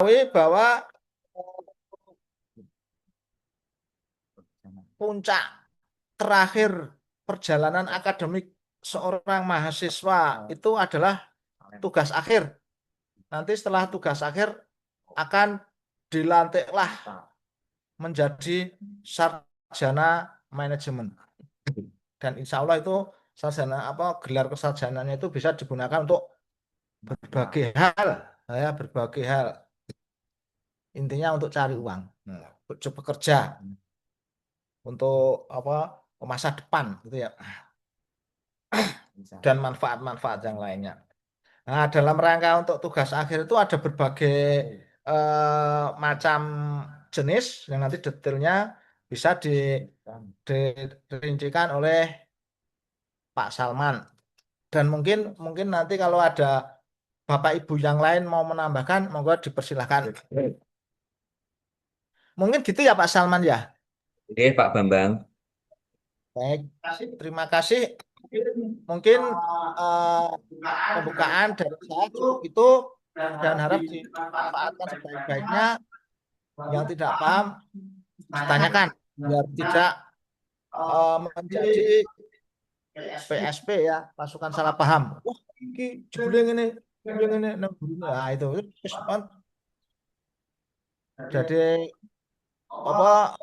ketahui bahwa puncak terakhir perjalanan akademik seorang mahasiswa itu adalah tugas akhir. Nanti setelah tugas akhir akan dilantiklah menjadi sarjana manajemen. Dan insya Allah itu sarjana gelar kesarjananya itu bisa digunakan untuk berbagai hal, ya berbagai hal. Intinya untuk cari uang, untuk bekerja, untuk masa depan gitu ya, dan manfaat-manfaat yang lainnya. Nah, dalam rangka untuk tugas akhir itu ada berbagai macam jenis yang nanti detailnya bisa dirincikan oleh Pak Salman. Dan mungkin nanti kalau ada Bapak Ibu yang lain mau menambahkan, monggo dipersilahkan. Mungkin gitu ya Pak Salman ya. Oke, Pak Bambang. Baik, terima kasih. Mungkin eh, pembukaan dari saya cukup itu dan harap dimanfaatkan sebaik-baiknya. Yang tidak paham ditanyakan biar tidak menjadi PSP ya, pasukan salah paham. Wah, ini jebule ini, nah itu terus kan jadi apa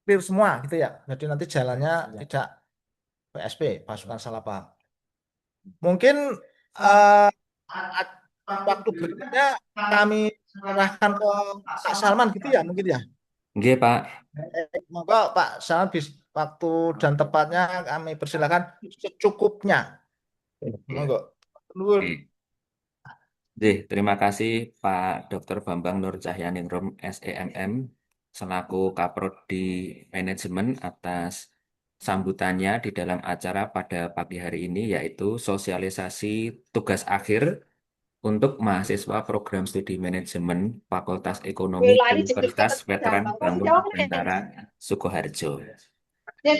clear semua gitu ya. Jadi nanti jalannya tidak PSP, pasukan salah paham. Mungkin eh, waktu berikutnya kami serahkan ke Pak Salman gitu ya mungkin ya. Oke, Pak. Monggo Pak Salman waktu dan tempatnya kami persilakan secukupnya. Oke. Monggo. Nuwun. Oke. Oke, terima kasih Pak Dr. Bambang Nur Cahyaningrum SEMM selaku Kaprodi Manajemen atas sambutannya di dalam acara pada pagi hari ini yaitu sosialisasi tugas akhir untuk mahasiswa program studi manajemen Fakultas Ekonomi Universitas Veteran Bangka Nusantara Sukoharjo. Nah,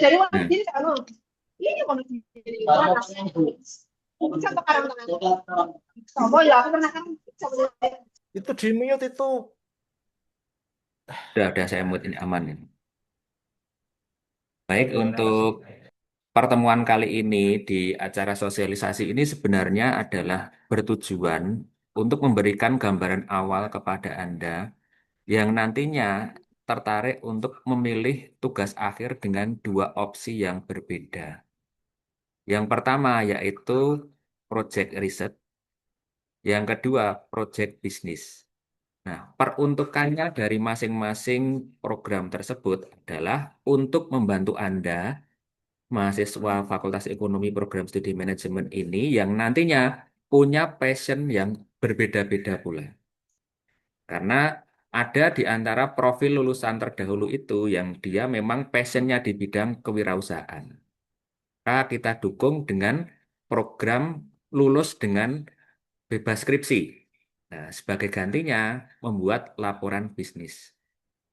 Itu di mute itu. udah saya mute ini aman ini. Baik, untuk pertemuan kali ini di acara sosialisasi ini sebenarnya adalah bertujuan untuk memberikan gambaran awal kepada Anda yang nantinya tertarik untuk memilih tugas akhir dengan dua opsi yang berbeda. Yang pertama yaitu project riset, yang kedua project bisnis. Nah, peruntukannya dari masing-masing program tersebut adalah untuk membantu Anda mahasiswa Fakultas Ekonomi Program Studi Manajemen ini yang nantinya punya passion yang berbeda-beda pula. Karena ada di antara profil lulusan terdahulu itu yang dia memang passionnya di bidang kewirausahaan. Maka kita dukung dengan program lulus dengan bebas skripsi. Nah, sebagai gantinya membuat laporan bisnis.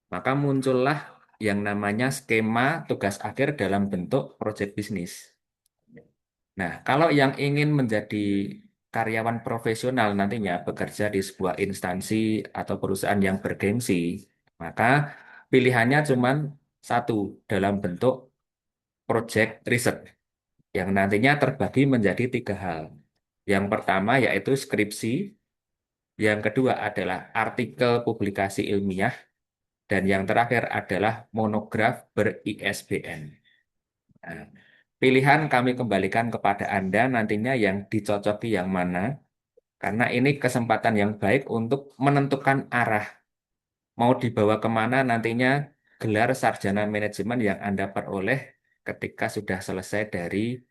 Maka muncullah yang namanya skema tugas akhir dalam bentuk proyek bisnis. Nah, kalau yang ingin menjadi karyawan profesional nantinya bekerja di sebuah instansi atau perusahaan yang bergengsi, maka pilihannya cuma satu dalam bentuk project riset yang nantinya terbagi menjadi tiga hal. Yang pertama yaitu skripsi, yang kedua adalah artikel publikasi ilmiah, dan yang terakhir adalah monograf ber-ISBN. Nah, pilihan kami kembalikan kepada Anda nantinya yang dicocoki yang mana, karena ini kesempatan yang baik untuk menentukan arah, mau dibawa kemana nantinya gelar sarjana manajemen yang Anda peroleh ketika sudah selesai dari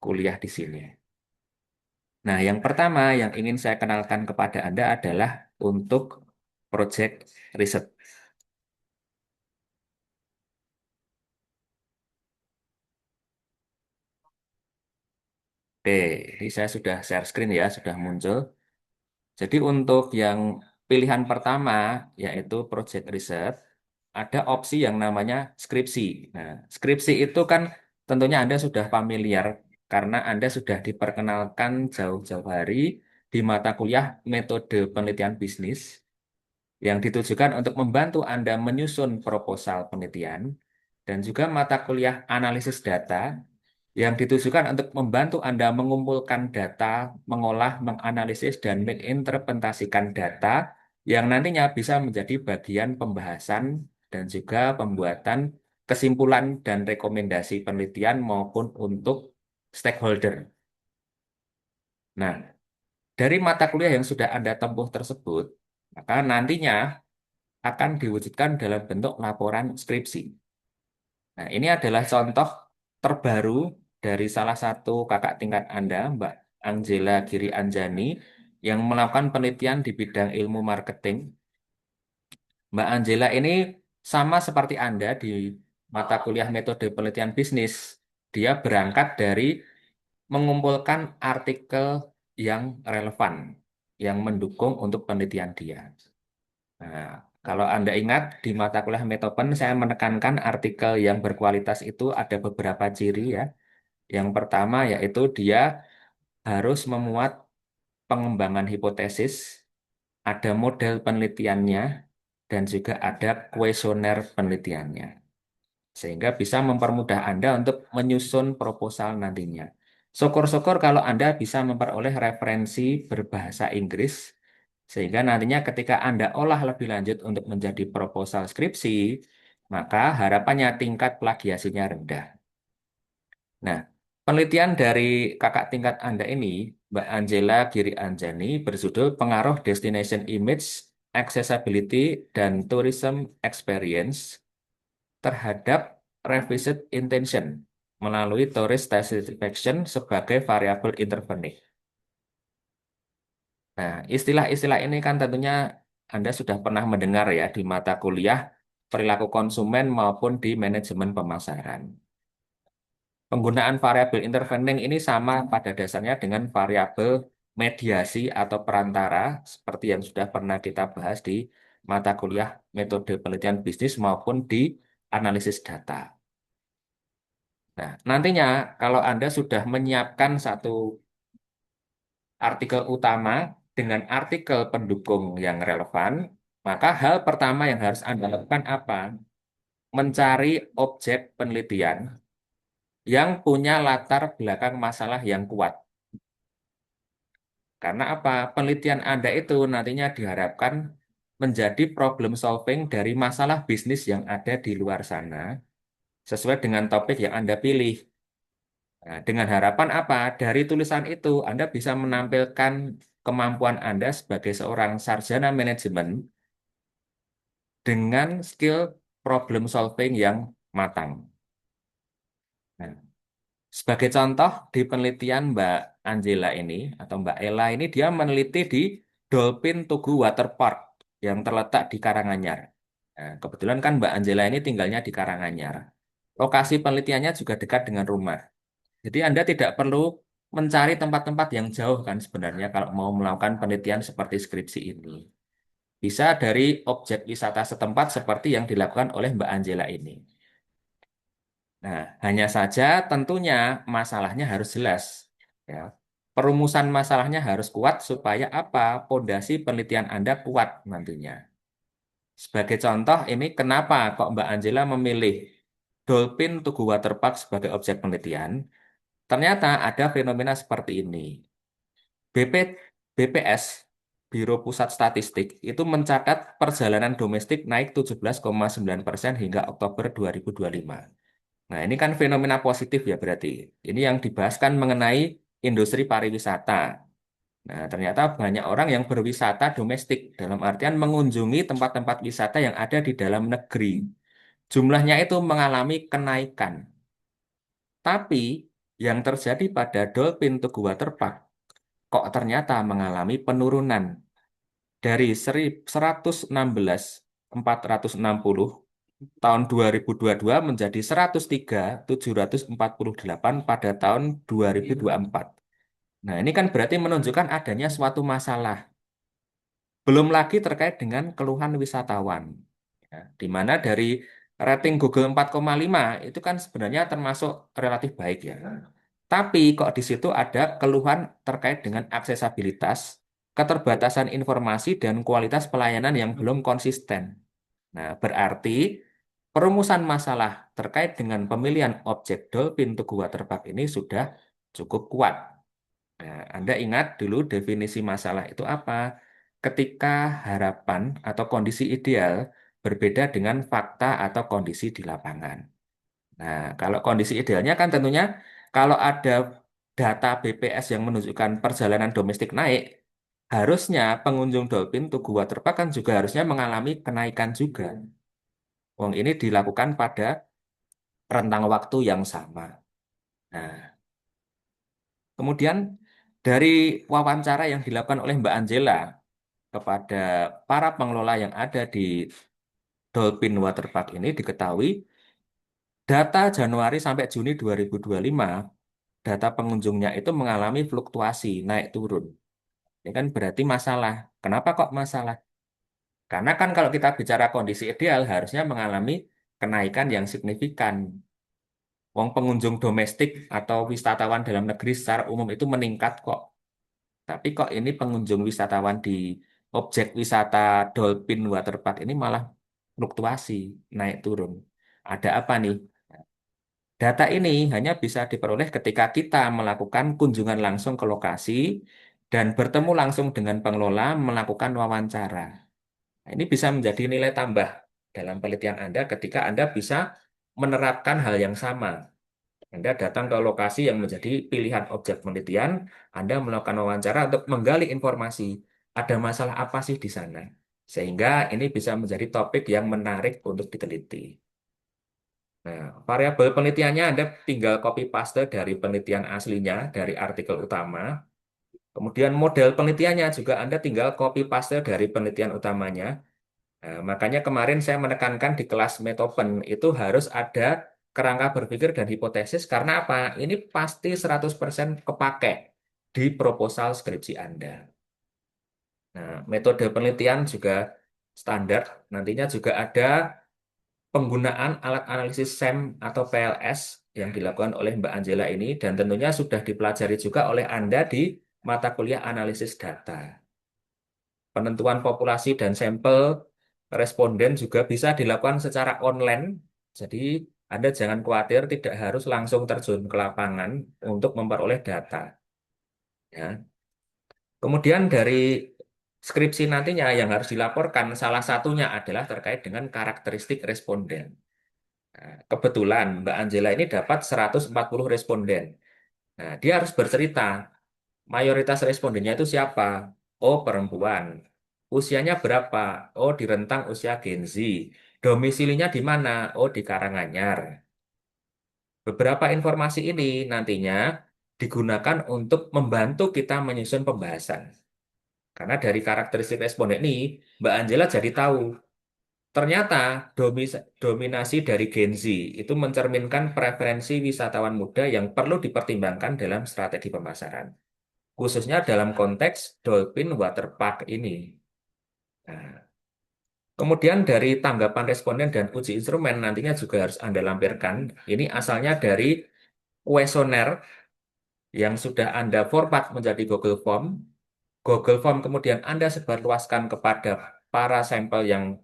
kuliah di sini. Nah, yang pertama yang ingin saya kenalkan kepada Anda adalah untuk project riset. Oke, ini saya sudah share screen ya, sudah muncul. Jadi untuk yang pilihan pertama, yaitu project research, ada opsi yang namanya skripsi. Nah, skripsi itu kan tentunya Anda sudah familiar karena Anda sudah diperkenalkan jauh-jauh hari di mata kuliah metode penelitian bisnis yang ditujukan untuk membantu Anda menyusun proposal penelitian, dan juga mata kuliah analisis data yang ditujukan untuk membantu Anda mengumpulkan data, mengolah, menganalisis, dan menginterpretasikan data yang nantinya bisa menjadi bagian pembahasan dan juga pembuatan kesimpulan dan rekomendasi penelitian maupun untuk stakeholder. Nah, dari mata kuliah yang sudah Anda tempuh tersebut, maka nantinya akan diwujudkan dalam bentuk laporan skripsi. Nah, ini adalah contoh terbaru dari salah satu kakak tingkat Anda, Mbak Angela Giri Anjani, yang melakukan penelitian di bidang ilmu marketing. Mbak Angela ini sama seperti Anda di mata kuliah metode penelitian bisnis. Dia berangkat dari mengumpulkan artikel yang relevan, yang mendukung untuk penelitian dia. Nah, kalau Anda ingat di mata kuliah Metopen, saya menekankan artikel yang berkualitas itu ada beberapa ciri ya. Yang pertama yaitu dia harus memuat pengembangan hipotesis, ada model penelitiannya, dan juga ada kuesioner penelitiannya. Sehingga bisa mempermudah Anda untuk menyusun proposal nantinya. Syukur-syukur kalau Anda bisa memperoleh referensi berbahasa Inggris, sehingga nantinya ketika Anda olah lebih lanjut untuk menjadi proposal skripsi, maka harapannya tingkat plagiasinya rendah. Nah, penelitian dari kakak tingkat Anda ini, Mbak Angela Giri Anjani, berjudul Pengaruh Destination Image, Accessibility, dan Tourism Experience terhadap revisit intention melalui tourist satisfaction sebagai variabel intervening. Nah, istilah-istilah ini kan tentunya Anda sudah pernah mendengar ya di mata kuliah perilaku konsumen maupun di manajemen pemasaran. Penggunaan variabel intervening ini sama pada dasarnya dengan variabel mediasi atau perantara seperti yang sudah pernah kita bahas di mata kuliah metode penelitian bisnis maupun di analisis data. Nah, nantinya kalau Anda sudah menyiapkan satu artikel utama dengan artikel pendukung yang relevan, maka hal pertama yang harus Anda lakukan apa? Mencari objek penelitian yang punya latar belakang masalah yang kuat. Karena apa? Penelitian Anda itu nantinya diharapkan menjadi problem solving dari masalah bisnis yang ada di luar sana, sesuai dengan topik yang Anda pilih. Nah, dengan harapan apa? Dari tulisan itu, Anda bisa menampilkan kemampuan Anda sebagai seorang sarjana manajemen dengan skill problem solving yang matang. Nah, sebagai contoh, di penelitian Mbak Angela ini, atau Mbak Ella ini, dia meneliti di Dolphin Tugu Water Park yang terletak di Karanganyar. Nah, kebetulan kan Mbak Angela ini tinggalnya di Karanganyar. Lokasi penelitiannya juga dekat dengan rumah. Jadi Anda tidak perlu mencari tempat-tempat yang jauh kan sebenarnya kalau mau melakukan penelitian seperti skripsi ini. Bisa dari objek wisata setempat seperti yang dilakukan oleh Mbak Angela ini. Nah, hanya saja tentunya masalahnya harus jelas. Ya. Perumusan masalahnya harus kuat supaya apa? Pondasi penelitian Anda kuat nantinya. Sebagai contoh, ini kenapa kok Mbak Angela memilih Dolphin Tugu Waterpark sebagai objek penelitian? Ternyata ada fenomena seperti ini. BP, BPS, Biro Pusat Statistik, itu mencatat perjalanan domestik naik 17,9% hingga Oktober 2025. Nah, ini kan fenomena positif ya berarti. Ini yang dibahas kan mengenai industri pariwisata. Nah, ternyata banyak orang yang berwisata domestik, dalam artian mengunjungi tempat-tempat wisata yang ada di dalam negeri. Jumlahnya itu mengalami kenaikan. Tapi yang terjadi pada Dolphin Tugu Waterpark kok ternyata mengalami penurunan dari 116.460 tahun 2022 menjadi 103.748 pada tahun 2024. Nah, ini kan berarti menunjukkan adanya suatu masalah. Belum lagi terkait dengan keluhan wisatawan. Ya, di mana dari rating Google 4,5 itu kan sebenarnya termasuk relatif baik ya. Tapi kok di situ ada keluhan terkait dengan aksesabilitas, keterbatasan informasi, dan kualitas pelayanan yang belum konsisten. Nah, berarti perumusan masalah terkait dengan pemilihan objek dolphin Tugu Waterpark ini sudah cukup kuat. Nah, Anda ingat dulu definisi masalah itu apa? Ketika harapan atau kondisi ideal berbeda dengan fakta atau kondisi di lapangan. Nah, kalau kondisi idealnya kan tentunya kalau ada data BPS yang menunjukkan perjalanan domestik naik, harusnya pengunjung dolphin Tugu Waterpark kan juga harusnya mengalami kenaikan juga. Wong ini dilakukan pada rentang waktu yang sama. Nah, kemudian dari wawancara yang dilakukan oleh Mbak Angela kepada para pengelola yang ada di Dolphin Waterpark ini diketahui data Januari sampai Juni 2025 data pengunjungnya itu mengalami fluktuasi naik turun. Ini kan berarti masalah. Kenapa kok masalah? Karena kan kalau kita bicara kondisi ideal harusnya mengalami kenaikan yang signifikan. Wong pengunjung domestik atau wisatawan dalam negeri secara umum itu meningkat kok. Tapi kok ini pengunjung wisatawan di objek wisata Dolphin Waterpark ini malah fluktuasi, naik turun. Ada apa nih? Data ini hanya bisa diperoleh ketika kita melakukan kunjungan langsung ke lokasi dan bertemu langsung dengan pengelola melakukan wawancara. Nah, ini bisa menjadi nilai tambah dalam penelitian Anda ketika Anda bisa menerapkan hal yang sama. Anda datang ke lokasi yang menjadi pilihan objek penelitian, Anda melakukan wawancara untuk menggali informasi. Ada masalah apa sih di sana? Sehingga ini bisa menjadi topik yang menarik untuk diteliti. Nah, variabel penelitiannya Anda tinggal copy paste dari penelitian aslinya, dari artikel utama. Kemudian model penelitiannya juga Anda tinggal copy paste dari penelitian utamanya. Nah, makanya kemarin saya menekankan di kelas Metopen itu harus ada kerangka berpikir dan hipotesis karena apa? Ini pasti 100% kepake di proposal skripsi Anda. Nah, metode penelitian juga standar. Nantinya juga ada penggunaan alat analisis SEM atau PLS yang dilakukan oleh Mbak Angela ini dan tentunya sudah dipelajari juga oleh Anda di mata kuliah analisis data. Penentuan populasi dan sampel responden juga bisa dilakukan secara online. Jadi Anda jangan khawatir tidak harus langsung terjun ke lapangan untuk memperoleh data. Ya. Kemudian dari skripsi nantinya yang harus dilaporkan salah satunya adalah terkait dengan karakteristik responden. Nah, kebetulan Mbak Angela ini dapat 140 responden. Nah, dia harus bercerita, mayoritas respondennya itu siapa? Oh, perempuan. Usianya berapa? Oh, di rentang usia Gen Z. Domisilinya di mana? Oh, di Karanganyar. Beberapa informasi ini nantinya digunakan untuk membantu kita menyusun pembahasan. Karena dari karakteristik responden ini, Mbak Angela jadi tahu ternyata dominasi dari Gen Z itu mencerminkan preferensi wisatawan muda yang perlu dipertimbangkan dalam strategi pemasaran, khususnya dalam konteks Dolphin Waterpark ini. Nah, kemudian dari tanggapan responden dan uji instrumen nantinya juga harus Anda lampirkan. Ini asalnya dari kuesioner yang sudah Anda format menjadi Google Form. Google Form kemudian Anda sebarluaskan kepada para sampel yang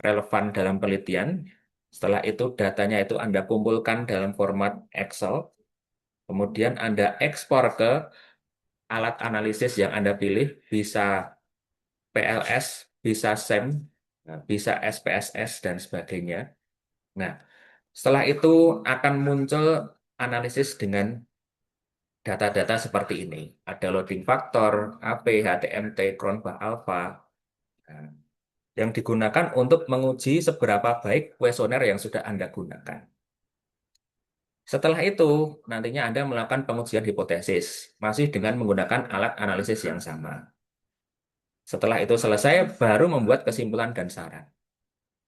relevan dalam penelitian. Setelah itu datanya itu Anda kumpulkan dalam format Excel. Kemudian Anda ekspor ke alat analisis yang Anda pilih, bisa PLS, bisa SEM, bisa SPSS, dan sebagainya. Nah, setelah itu akan muncul analisis dengan data-data seperti ini. Ada loading factor, AP, HTMT, Cronbach alpha, nah, yang digunakan untuk menguji seberapa baik kuesioner yang sudah Anda gunakan. Setelah itu, nantinya Anda melakukan pengujian hipotesis, masih dengan menggunakan alat analisis yang sama. Setelah itu selesai, baru membuat kesimpulan dan saran.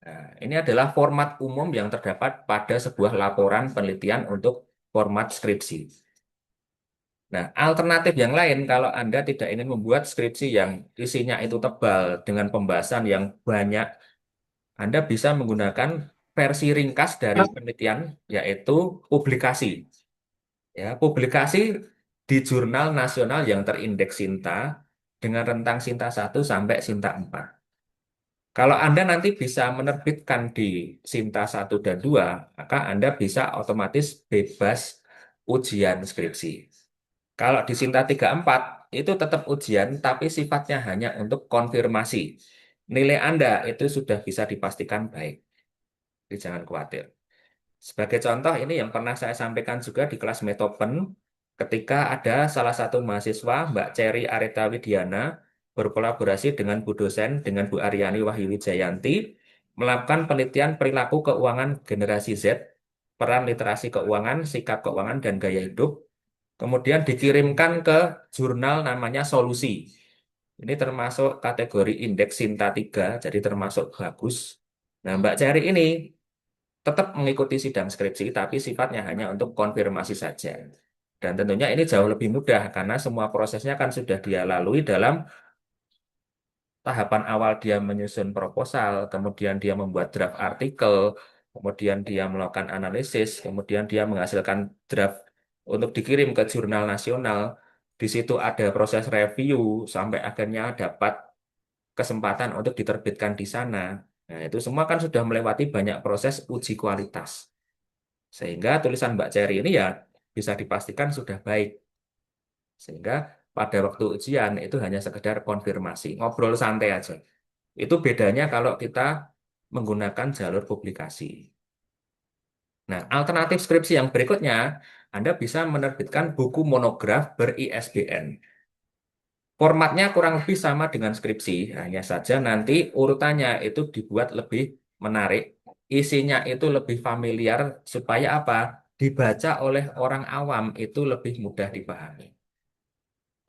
Nah, ini adalah format umum yang terdapat pada sebuah laporan penelitian untuk format skripsi. Nah, alternatif yang lain kalau Anda tidak ingin membuat skripsi yang isinya itu tebal dengan pembahasan yang banyak, Anda bisa menggunakan versi ringkas dari penelitian, yaitu publikasi. Ya, publikasi di jurnal nasional yang terindeks Sinta dengan rentang Sinta 1 sampai Sinta 4. Kalau Anda nanti bisa menerbitkan di Sinta 1 dan 2, maka Anda bisa otomatis bebas ujian skripsi. Kalau di Sinta 3 4 itu tetap ujian, tapi sifatnya hanya untuk konfirmasi. Nilai Anda itu sudah bisa dipastikan baik. Jadi jangan khawatir. Sebagai contoh, ini yang pernah saya sampaikan juga di kelas Metopen, ketika ada salah satu mahasiswa, Mbak Cherry Areta Widiana, berkolaborasi dengan Bu dosen, dengan Bu Aryani Wahyu Wijayanti, melakukan penelitian perilaku keuangan generasi Z, peran literasi keuangan, sikap keuangan, dan gaya hidup, kemudian dikirimkan ke jurnal namanya Solusi. Ini termasuk kategori indeks Sinta 3, jadi termasuk bagus. Nah, Mbak Cherry ini tetap mengikuti sidang skripsi, tapi sifatnya hanya untuk konfirmasi saja. Dan tentunya ini jauh lebih mudah karena semua prosesnya kan sudah dia lalui dalam tahapan awal dia menyusun proposal, kemudian dia membuat draft artikel, kemudian dia melakukan analisis, kemudian dia menghasilkan draft untuk dikirim ke jurnal nasional. Di situ ada proses review sampai akhirnya dapat kesempatan untuk diterbitkan di sana. Nah, itu semua kan sudah melewati banyak proses uji kualitas. Sehingga tulisan Mbak Cherry ini ya bisa dipastikan sudah baik. Sehingga pada waktu ujian itu hanya sekedar konfirmasi, ngobrol santai aja. Itu bedanya kalau kita menggunakan jalur publikasi. Nah, alternatif skripsi yang berikutnya, Anda bisa menerbitkan buku monograf ber-ISBN. Formatnya kurang lebih sama dengan skripsi, hanya saja nanti urutannya itu dibuat lebih menarik, isinya itu lebih familiar, supaya apa? Dibaca oleh orang awam itu lebih mudah dipahami.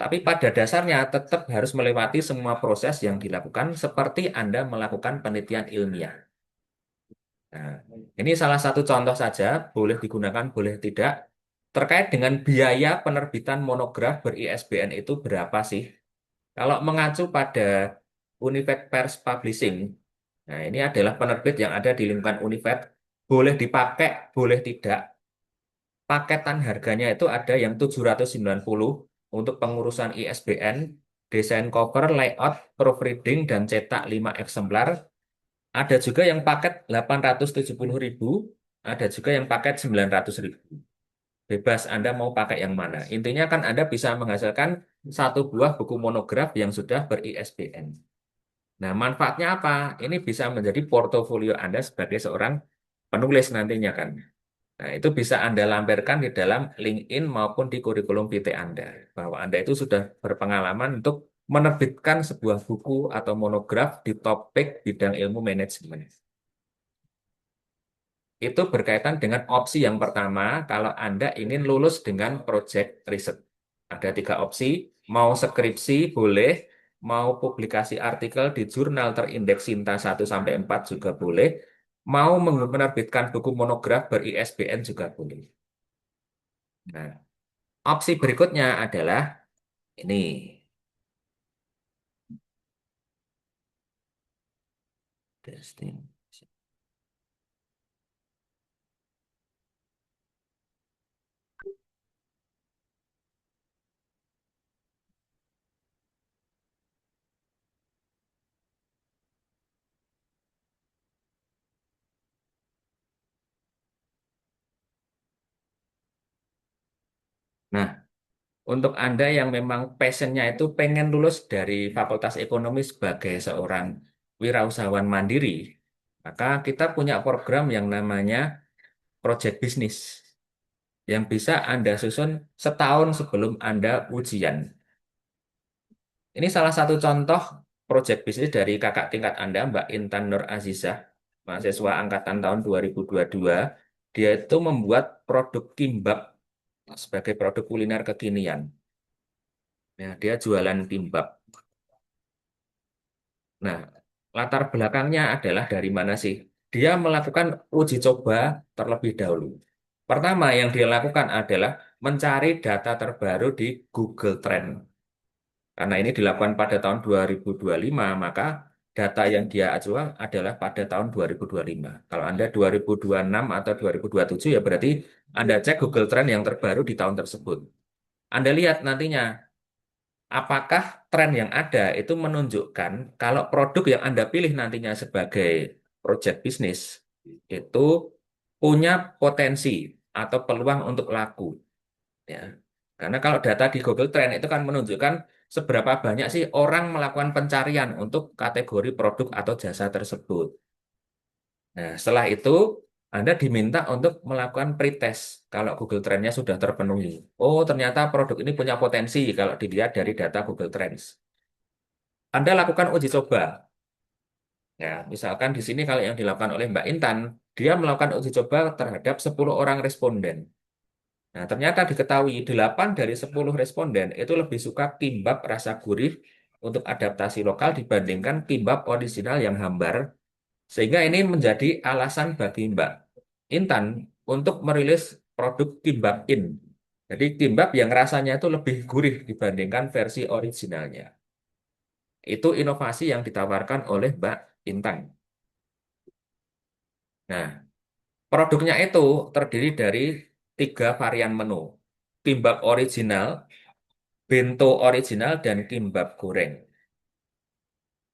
Tapi pada dasarnya tetap harus melewati semua proses yang dilakukan seperti Anda melakukan penelitian ilmiah. Nah, ini salah satu contoh saja, boleh digunakan, boleh tidak. Terkait dengan biaya penerbitan monograf ber-ISBN itu berapa sih? Kalau mengacu pada Univet Pers Publishing, nah ini adalah penerbit yang ada di lingkungan Univet, boleh dipakai, boleh tidak. Paketan harganya itu ada yang 790 untuk pengurusan ISBN, desain cover, layout, proofreading, dan cetak 5 eksemplar. Ada juga yang paket 870.000, ada juga yang paket 900.000. Bebas Anda mau pakai yang mana. Intinya kan Anda bisa menghasilkan satu buah buku monograf yang sudah ber-ISBN. Nah, manfaatnya apa? Ini bisa menjadi portofolio Anda sebagai seorang penulis nantinya kan. Nah, itu bisa Anda lampirkan di dalam LinkedIn maupun di kurikulum PT Anda. Bahwa Anda itu sudah berpengalaman untuk menerbitkan sebuah buku atau monograf di topik bidang ilmu manajemen. Itu berkaitan dengan opsi yang pertama, kalau Anda ingin lulus dengan project riset. Ada 3 opsi, mau skripsi boleh, mau publikasi artikel di jurnal terindeks Sinta 1 sampai 4 juga boleh, mau menerbitkan buku monograf ber-ISBN juga boleh. Nah, opsi berikutnya adalah ini. Testing. Nah, untuk Anda yang memang passionnya itu pengen lulus dari Fakultas Ekonomi sebagai seorang wirausahawan mandiri, maka kita punya program yang namanya Project Business yang bisa Anda susun setahun sebelum Anda ujian. Ini salah satu contoh Project Business dari kakak tingkat Anda, Mbak Intan Nur Azizah, mahasiswa angkatan tahun 2022. Dia itu membuat produk kimbap sebagai produk kuliner kekinian. Ya, dia jualan kimbap. Nah, latar belakangnya adalah dari mana sih? Dia melakukan uji coba terlebih dahulu. Pertama yang dia lakukan adalah mencari data terbaru di Google Trend. Karena ini dilakukan pada tahun 2025, maka data yang dia jual adalah pada tahun 2025. Kalau Anda 2026 atau 2027 ya berarti Anda cek Google Trend yang terbaru di tahun tersebut. Anda lihat nantinya apakah tren yang ada itu menunjukkan kalau produk yang Anda pilih nantinya sebagai project bisnis itu punya potensi atau peluang untuk laku, ya. Karena kalau data di Google Trend itu kan menunjukkan seberapa banyak sih orang melakukan pencarian untuk kategori produk atau jasa tersebut. Nah, setelah itu Anda diminta untuk melakukan pretest kalau Google Trend-nya sudah terpenuhi. Oh, ternyata produk ini punya potensi kalau dilihat dari data Google Trends. Anda lakukan uji coba. Ya, misalkan di sini kalau yang dilakukan oleh Mbak Intan, dia melakukan uji coba terhadap 10 orang responden. Nah, ternyata diketahui 8 dari 10 responden itu lebih suka kimbab rasa gurih untuk adaptasi lokal dibandingkan kimbab original yang hambar. Sehingga ini menjadi alasan bagi Mbak Intan untuk merilis produk Kimbab In. Jadi kimbab yang rasanya itu lebih gurih dibandingkan versi originalnya. Itu inovasi yang ditawarkan oleh Mbak Intan. Nah, produknya itu terdiri dari 3 varian menu. Kimbab original, bento original, dan kimbab goreng.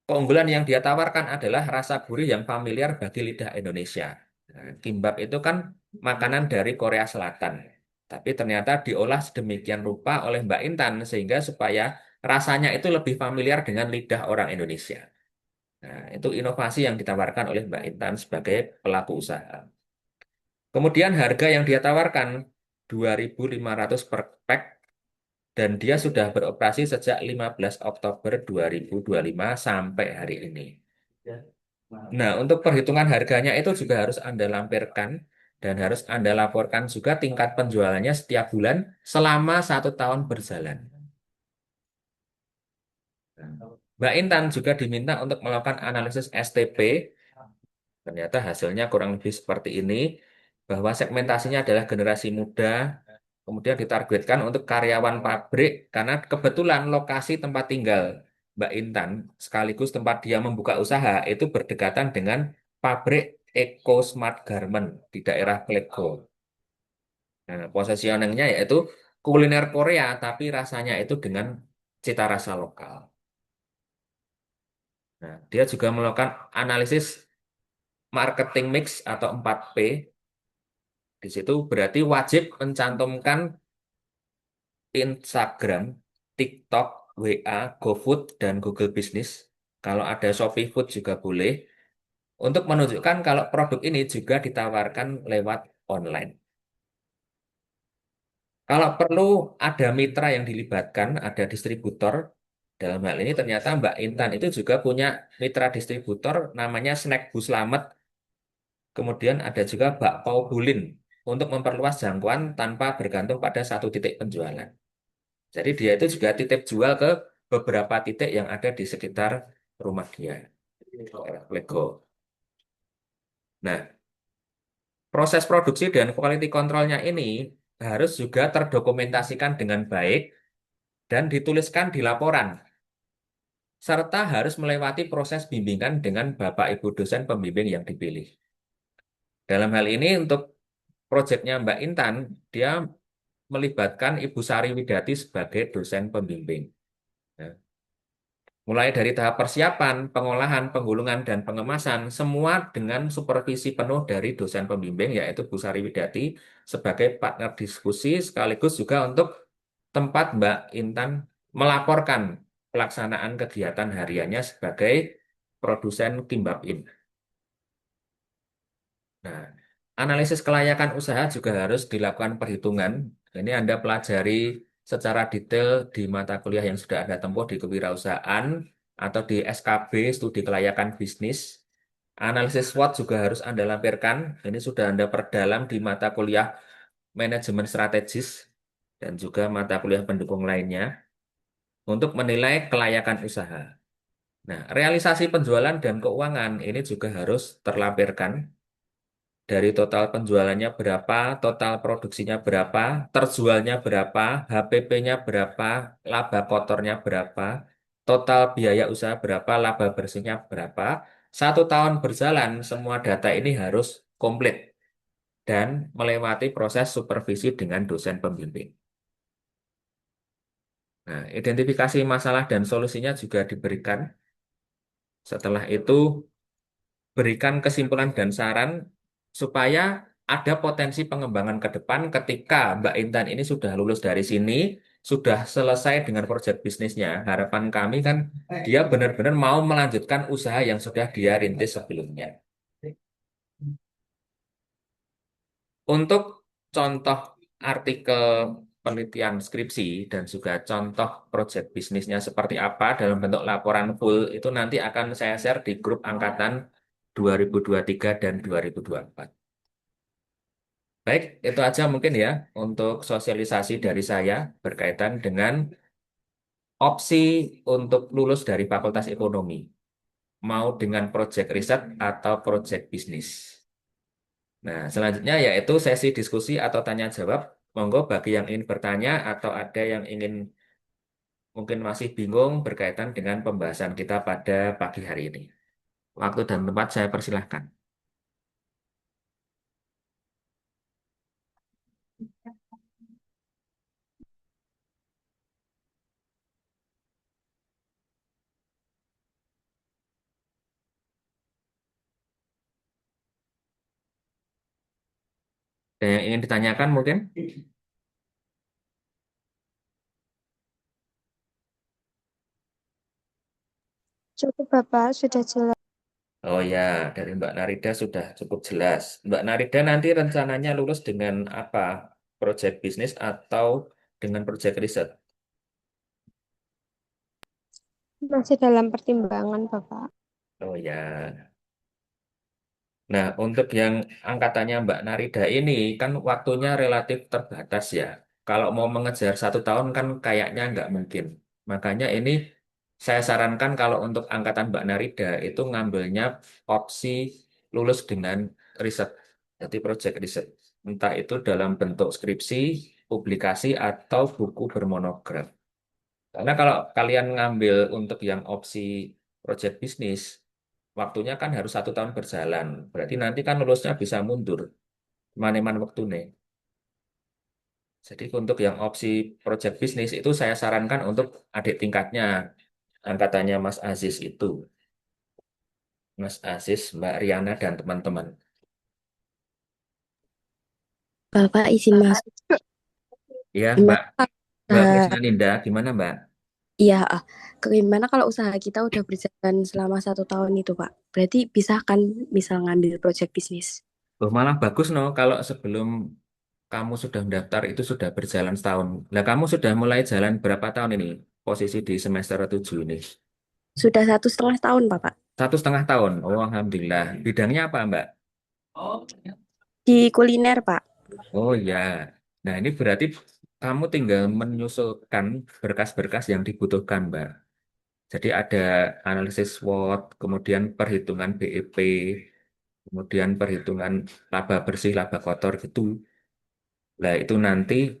Keunggulan yang dia tawarkan adalah rasa gurih yang familiar bagi lidah Indonesia. Nah, kimbab itu kan makanan dari Korea Selatan. Tapi ternyata diolah sedemikian rupa oleh Mbak Intan sehingga supaya rasanya itu lebih familiar dengan lidah orang Indonesia. Nah, itu inovasi yang ditawarkan oleh Mbak Intan sebagai pelaku usaha. Kemudian harga yang dia tawarkan 2.500 per pack dan dia sudah beroperasi sejak 15 Oktober 2025 sampai hari ini. Nah, untuk perhitungan harganya itu juga harus Anda lampirkan dan harus Anda laporkan juga tingkat penjualannya setiap bulan selama 1 tahun berjalan. Mbak Intan juga diminta untuk melakukan analisis STP. Ternyata hasilnya kurang lebih seperti ini, bahwa segmentasinya adalah generasi muda, kemudian ditargetkan untuk karyawan pabrik, karena kebetulan lokasi tempat tinggal Mbak Intan, sekaligus tempat dia membuka usaha, itu berdekatan dengan pabrik Eco Smart Garment di daerah Klego. Nah, positioningnya yaitu kuliner Korea, tapi rasanya itu dengan cita rasa lokal. Nah, dia juga melakukan analisis marketing mix atau 4P. Di situ berarti wajib mencantumkan Instagram, TikTok, WA, GoFood, dan Google Business. Kalau ada Shopee Food juga boleh. Untuk menunjukkan kalau produk ini juga ditawarkan lewat online. Kalau perlu ada mitra yang dilibatkan, ada distributor. Dalam hal ini ternyata Mbak Intan itu juga punya mitra distributor namanya Snack Bu Slamet. Kemudian ada juga Bakpao Bulin untuk memperluas jangkauan tanpa bergantung pada satu titik penjualan. Jadi dia itu juga titip jual ke beberapa titik yang ada di sekitar rumah dia. Daerah Lego. Nah, proses produksi dan quality controlnya ini harus juga terdokumentasikan dengan baik dan dituliskan di laporan, serta harus melewati proses bimbingan dengan Bapak Ibu dosen pembimbing yang dipilih. Dalam hal ini untuk proyeknya Mbak Intan, dia melibatkan Ibu Sari Widati sebagai dosen pembimbing. Nah, mulai dari tahap persiapan, pengolahan, penggulungan, dan pengemasan, semua dengan supervisi penuh dari dosen pembimbing, yaitu Bu Sari Widati, sebagai partner diskusi, sekaligus juga untuk tempat Mbak Intan melaporkan pelaksanaan kegiatan hariannya sebagai produsen Kimbab In. Nah, analisis kelayakan usaha juga harus dilakukan perhitungan. Ini Anda pelajari secara detail di mata kuliah yang sudah Anda tempuh di kewirausahaan atau di SKB, studi kelayakan bisnis. Analisis SWOT juga harus Anda lampirkan. Ini sudah Anda perdalam di mata kuliah manajemen strategis dan juga mata kuliah pendukung lainnya untuk menilai kelayakan usaha. Nah, realisasi penjualan dan keuangan ini juga harus terlampirkan dari total penjualannya berapa, total produksinya berapa, terjualnya berapa, HPP-nya berapa, laba kotornya berapa. total biaya usaha berapa, laba bersihnya berapa. 1 tahun berjalan, semua data ini harus komplit dan melewati proses supervisi dengan dosen pembimbing. Nah, identifikasi masalah dan solusinya juga diberikan. Setelah itu, berikan kesimpulan dan saran supaya ada potensi pengembangan ke depan ketika Mbak Intan ini sudah lulus dari sini, sudah selesai dengan proyek bisnisnya. Harapan kami kan dia benar-benar mau melanjutkan usaha yang sudah dia rintis sebelumnya. Untuk contoh artikel penelitian skripsi dan juga contoh proyek bisnisnya seperti apa dalam bentuk laporan full itu nanti akan saya share di grup angkatan 2023 dan 2024. Baik, itu aja mungkin ya untuk sosialisasi dari saya berkaitan dengan opsi untuk lulus dari Fakultas Ekonomi, mau dengan proyek riset atau proyek bisnis. Nah, selanjutnya yaitu sesi diskusi atau tanya jawab. Monggo bagi yang ingin bertanya atau ada yang ingin mungkin masih bingung berkaitan dengan pembahasan kita pada pagi hari ini. Waktu dan tempat saya persilahkan. Ada yang ingin ditanyakan mungkin? Cukup Bapak, sudah jelas. Oh ya, dari Mbak Narida sudah cukup jelas. Mbak Narida nanti rencananya lulus dengan apa? Proyek bisnis atau dengan proyek riset? Masih dalam pertimbangan Bapak. Oh ya. Nah, untuk yang angkatannya Mbak Narida ini kan waktunya relatif terbatas ya. Kalau mau mengejar 1 tahun kan kayaknya nggak mungkin. Makanya ini saya sarankan kalau untuk angkatan Mbak Narida itu ngambilnya opsi lulus dengan riset, jadi proyek riset. Entah itu dalam bentuk skripsi, publikasi, atau buku bermonograf. Karena kalau kalian ngambil untuk yang opsi proyek bisnis, waktunya kan harus 1 tahun berjalan. Berarti nanti kan lulusnya bisa mundur. Maneman waktu nih. Jadi untuk yang opsi proyek bisnis itu saya sarankan untuk adik tingkatnya, angkatannya Mas Aziz itu. Mas Aziz, Mbak Riana, dan teman-teman. Bapak izin masuk. Ya, Gimana? Mbak Krisnaninda, gimana Mbak? Iya, gimana kalau usaha kita udah berjalan selama 1 tahun itu, Pak? Berarti bisa kan misal ngambil proyek bisnis? Oh, malah bagus no, kalau sebelum kamu sudah mendaftar itu sudah berjalan setahun. Nah, kamu sudah mulai jalan berapa tahun ini? Posisi di semester 7 ini. Sudah 1,5 tahun, Bapak. 1,5 tahun. Oh, Alhamdulillah. Bidangnya apa, Mbak? Di kuliner, Pak. Oh ya. Nah, ini berarti kamu tinggal menyusulkan berkas-berkas yang dibutuhkan, Mbak. Jadi ada analisis SWOT, kemudian perhitungan BEP, kemudian perhitungan laba bersih, laba kotor gitu. Nah, itu nanti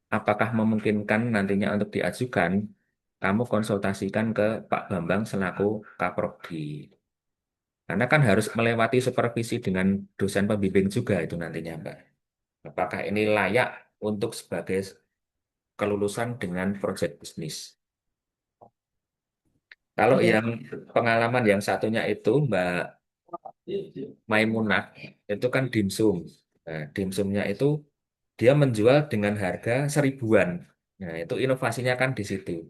apakah memungkinkan nantinya untuk diajukan, kamu konsultasikan ke Pak Bambang selaku Kaprodi. Karena kan harus melewati supervisi dengan dosen pembimbing juga itu nantinya, Mbak. Apakah ini layak untuk sebagai kelulusan dengan proyek bisnis? Kalau Iya. yang pengalaman yang satunya itu Mbak Maimunah, itu kan dimsum. Nah, dimsumnya itu dia menjual dengan harga 1.000-an. Nah, itu inovasinya kan di situ.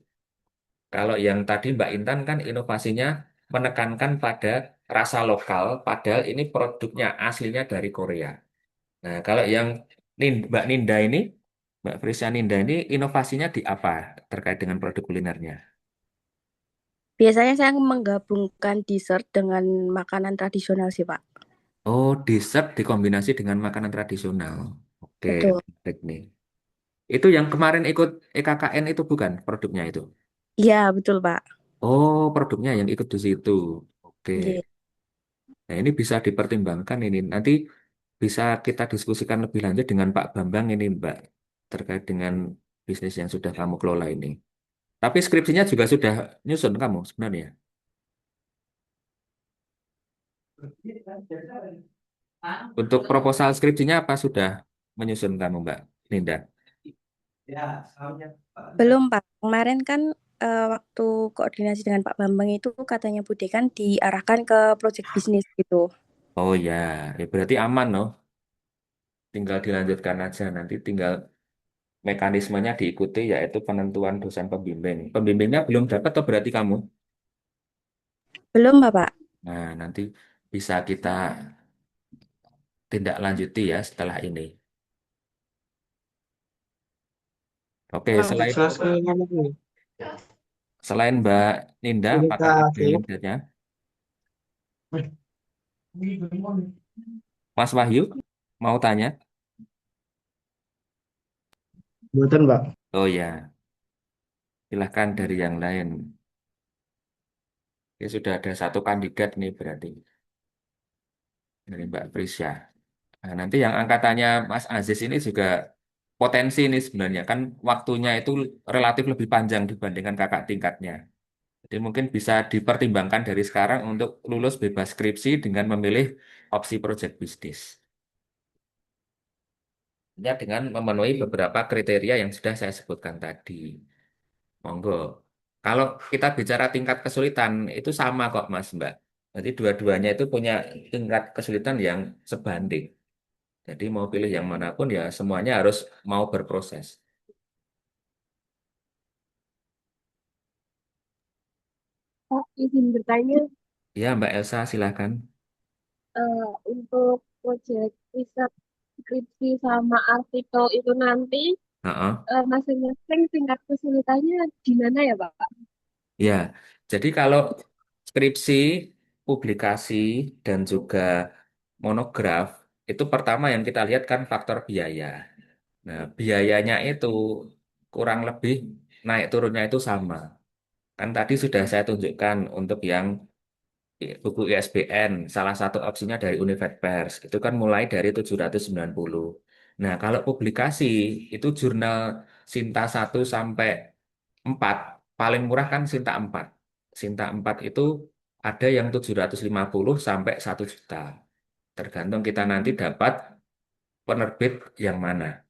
Kalau yang tadi Mbak Intan kan inovasinya menekankan pada rasa lokal, padahal ini produknya aslinya dari Korea. Nah, kalau yang Mbak Ninda ini, Mbak Frisia Ninda ini inovasinya di apa terkait dengan produk kulinernya? Biasanya saya menggabungkan dessert dengan makanan tradisional sih, Pak. Oh, dessert dikombinasi dengan makanan tradisional. Oke, Betul. baik nih. Itu yang kemarin ikut EKKN itu bukan produknya itu? Iya, betul, Pak. Oh, produknya yang ikut di situ. Oke. Iya. Nah, ini bisa dipertimbangkan ini. Nanti bisa kita diskusikan lebih lanjut dengan Pak Bambang ini, Mbak, terkait dengan bisnis yang sudah kamu kelola ini. Tapi skripsinya juga sudah nyusun kamu sebenarnya. Untuk proposal skripsinya apa sudah menyusun kamu, Mbak Linda? Belum, Pak. Kemarin kan waktu koordinasi dengan Pak Bambang itu katanya Bude kan diarahkan ke project bisnis gitu. Oh ya, ya berarti aman loh. Tinggal dilanjutkan aja. Nanti tinggal mekanismenya diikuti yaitu penentuan dosen pembimbing. Pembimbingnya belum dapat atau berarti kamu? Belum, Bapak. Nah, nanti bisa kita tindak lanjuti ya setelah ini. Oke, Pak, selain jelas ke ngomong nih. selain Mbak Ninda, Ini apakah Kak ada Philip. yang lainnya? Mas Wahyu, mau tanya? Buatan, Mbak. Oh ya, silahkan dari yang lain. Ya, sudah ada satu kandidat nih berarti dari Mbak Prisya. Nah, nanti yang angkatannya Mas Aziz ini juga potensi ini sebenarnya kan waktunya itu relatif lebih panjang dibandingkan kakak tingkatnya. Jadi mungkin bisa dipertimbangkan dari sekarang untuk lulus bebas skripsi dengan memilih opsi project bisnis. Ya, dengan memenuhi beberapa kriteria yang sudah saya sebutkan tadi. Monggo. Kalau kita bicara tingkat kesulitan, itu sama kok Mas Mbak. Jadi dua-duanya itu punya tingkat kesulitan yang sebanding. Jadi mau pilih yang manapun ya semuanya harus mau berproses. Pak, izin bertanya, Ya Mbak Elsa silahkan. untuk proyek riset skripsi sama artikel itu nanti Heeh. masing-masing tingkat kesulitannya di mana ya, Pak? Ya, jadi kalau skripsi, publikasi, dan juga monograf, itu pertama yang kita lihat kan faktor biaya. Nah, biayanya itu kurang lebih naik turunnya itu sama. Kan tadi sudah saya tunjukkan untuk yang buku ISBN, salah satu opsinya dari Univedpers, itu kan mulai dari 790. Nah, kalau publikasi, itu jurnal Sinta 1 sampai 4 paling murah kan Sinta 4. Sinta 4 itu ada yang 750 sampai 1 juta. Tergantung kita nanti dapat penerbit yang mana.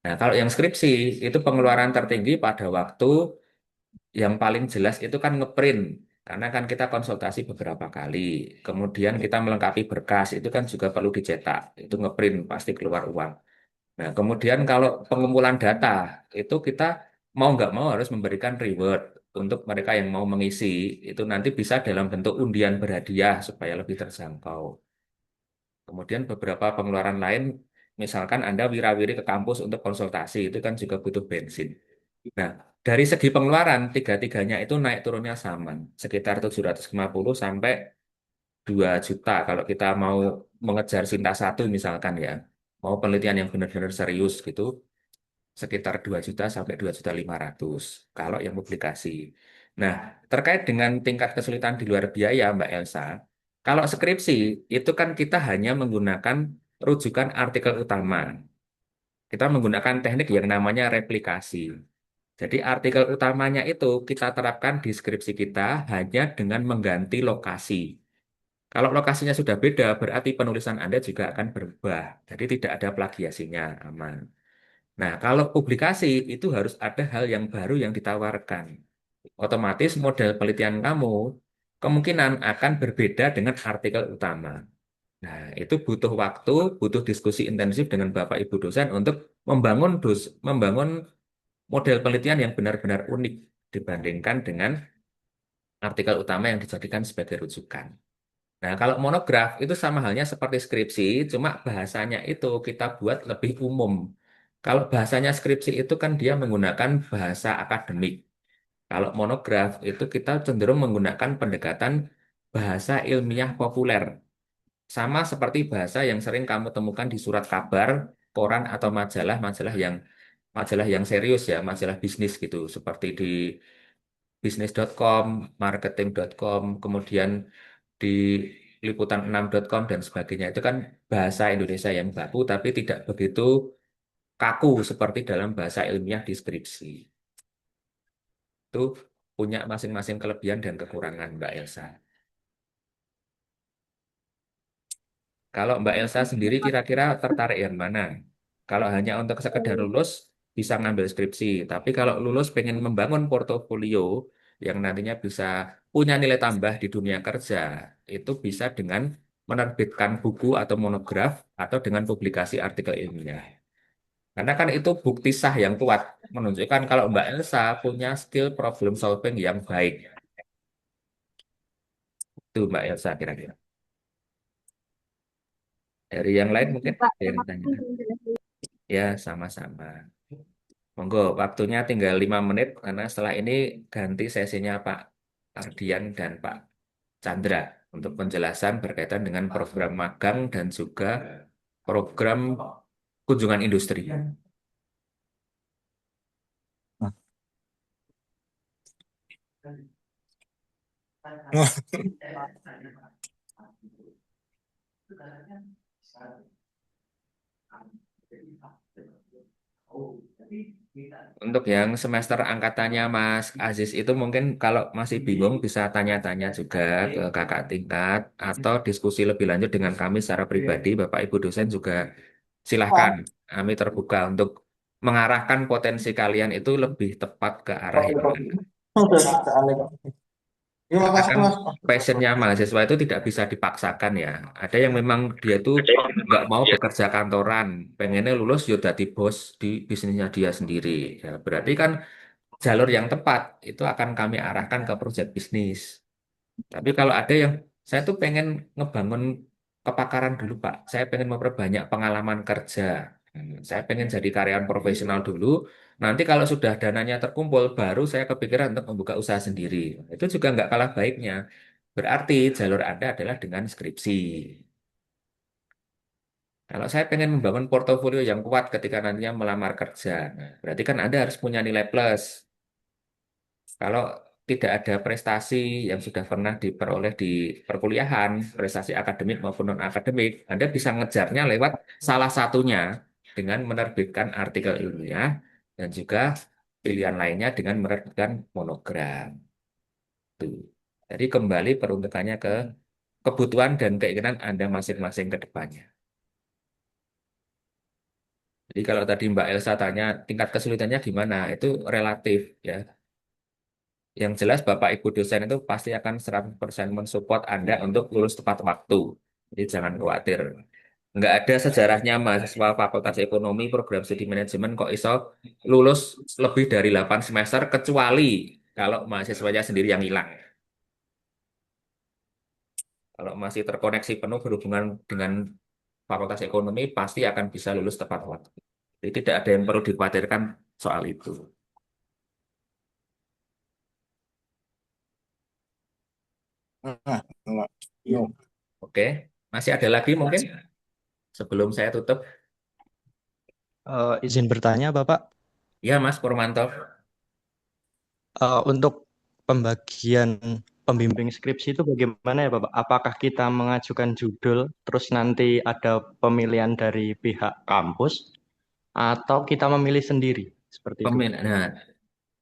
Nah, kalau yang skripsi, itu pengeluaran tertinggi pada waktu yang paling jelas itu kan ngeprint, karena kan kita konsultasi beberapa kali. Kemudian kita melengkapi berkas, itu kan juga perlu dicetak. Itu ngeprint, pasti keluar uang. Nah, kemudian kalau pengumpulan data, itu kita mau nggak mau harus memberikan reward untuk mereka yang mau mengisi. Itu nanti bisa dalam bentuk undian berhadiah supaya lebih terjangkau. Kemudian beberapa pengeluaran lain, misalkan Anda wirawiri ke kampus untuk konsultasi, itu kan juga butuh bensin. Nah, dari segi pengeluaran, tiga-tiganya itu naik turunnya sama, sekitar 750 sampai 2 juta kalau kita mau mengejar Sinta 1 misalkan ya, mau penelitian yang benar-benar serius gitu, sekitar 2 juta sampai 2,5 juta kalau yang publikasi. Nah, terkait dengan tingkat kesulitan di luar biaya, Mbak Elsa, kalau skripsi itu kan kita hanya menggunakan rujukan artikel utama. Kita menggunakan teknik yang namanya replikasi. Jadi artikel utamanya itu kita terapkan di skripsi kita hanya dengan mengganti lokasi. Kalau lokasinya sudah beda, berarti penulisan Anda juga akan berubah. Jadi tidak ada plagiasinya, aman. Nah, kalau publikasi itu harus ada hal yang baru yang ditawarkan. Otomatis model penelitian kamu kemungkinan akan berbeda dengan artikel utama. Nah, itu butuh waktu, butuh diskusi intensif dengan Bapak Ibu dosen untuk membangun model penelitian yang benar-benar unik dibandingkan dengan artikel utama yang dijadikan sebagai rujukan. Nah, kalau monograf itu sama halnya seperti skripsi, cuma bahasanya itu kita buat lebih umum. Kalau bahasanya skripsi itu kan dia menggunakan bahasa akademik. Kalau monograf itu kita cenderung menggunakan pendekatan bahasa ilmiah populer. Sama seperti bahasa yang sering kamu temukan di surat kabar, koran atau majalah yang serius ya, majalah bisnis gitu, seperti di bisnis.com, marketing.com, kemudian di liputan6.com dan sebagainya. Itu kan bahasa Indonesia yang baku tapi tidak begitu kaku seperti dalam bahasa ilmiah deskripsi. itu punya masing-masing kelebihan dan kekurangan, Mbak Elsa. Kalau Mbak Elsa sendiri kira-kira tertarik yang mana? Kalau hanya untuk sekedar lulus, bisa ngambil skripsi. Tapi kalau lulus pengen membangun portofolio yang nantinya bisa punya nilai tambah di dunia kerja, itu bisa dengan menerbitkan buku atau monograf atau dengan publikasi artikel ilmiah. Karena kan itu bukti sah yang kuat, menunjukkan kalau Mbak Elsa punya skill problem solving yang baik. Itu Mbak Elsa kira-kira. Dari yang lain Makasih, mungkin Pak. ada yang Terima tanya. kasih menjelaskan. Ya, sama-sama. Monggo, waktunya tinggal 5 menit karena setelah ini ganti sesinya Pak Ardian dan Pak Chandra untuk penjelasan berkaitan dengan program magang dan juga program kunjungan industri. Untuk yang semester angkatannya Mas Aziz itu mungkin kalau masih bingung bisa tanya-tanya juga ke kakak tingkat atau diskusi lebih lanjut dengan kami secara pribadi, Bapak Ibu dosen juga silahkan. Kami terbuka untuk mengarahkan potensi kalian itu lebih tepat ke arah yang mana. Terima Karena kasih kan Mas. passionnya mahasiswa itu tidak bisa dipaksakan ya. Ada yang memang dia tuh nggak mau bekerja kantoran, pengennya lulus ya jadi bos di bisnisnya dia sendiri. Ya, berarti kan jalur yang tepat itu akan kami arahkan ke proyek bisnis. Tapi kalau ada yang saya tuh pengen ngebangun kepakaran dulu Pak, saya pengen memperbanyak pengalaman kerja. Saya pengen jadi karyawan profesional dulu. Nanti kalau sudah dananya terkumpul, baru saya kepikiran untuk membuka usaha sendiri. Itu juga nggak kalah baiknya. Berarti jalur Anda adalah dengan skripsi. Kalau saya pengen membangun portofolio yang kuat ketika nantinya melamar kerja, berarti kan Anda harus punya nilai plus. Kalau tidak ada prestasi yang sudah pernah diperoleh di perkuliahan, prestasi akademik maupun non-akademik, Anda bisa ngejarnya lewat salah satunya dengan menerbitkan artikel ilmiah dan juga pilihan lainnya dengan menerbitkan monogram. Tuh. Jadi kembali peruntukannya ke kebutuhan dan keinginan Anda masing-masing ke depannya. Jadi kalau tadi Mbak Elsa tanya tingkat kesulitannya di mana, itu relatif ya. Yang jelas Bapak Ibu dosen itu pasti akan 100% mensupport Anda untuk lulus tepat waktu. Jadi jangan khawatir. Nggak ada sejarahnya mahasiswa Fakultas Ekonomi program studi manajemen kok iso lulus lebih dari 8 semester kecuali kalau mahasiswanya sendiri yang hilang. Kalau masih terkoneksi penuh berhubungan dengan Fakultas Ekonomi pasti akan bisa lulus tepat waktu. Jadi tidak ada yang perlu dikhawatirkan soal itu. Oke, masih ada lagi mungkin sebelum saya tutup. Izin bertanya, Bapak, Ya, Mas Purmanto. untuk pembagian pembimbing skripsi itu bagaimana ya, Bapak? Apakah kita mengajukan judul, terus nanti ada pemilihan dari pihak kampus, atau kita memilih sendiri? Seperti itu. Nah,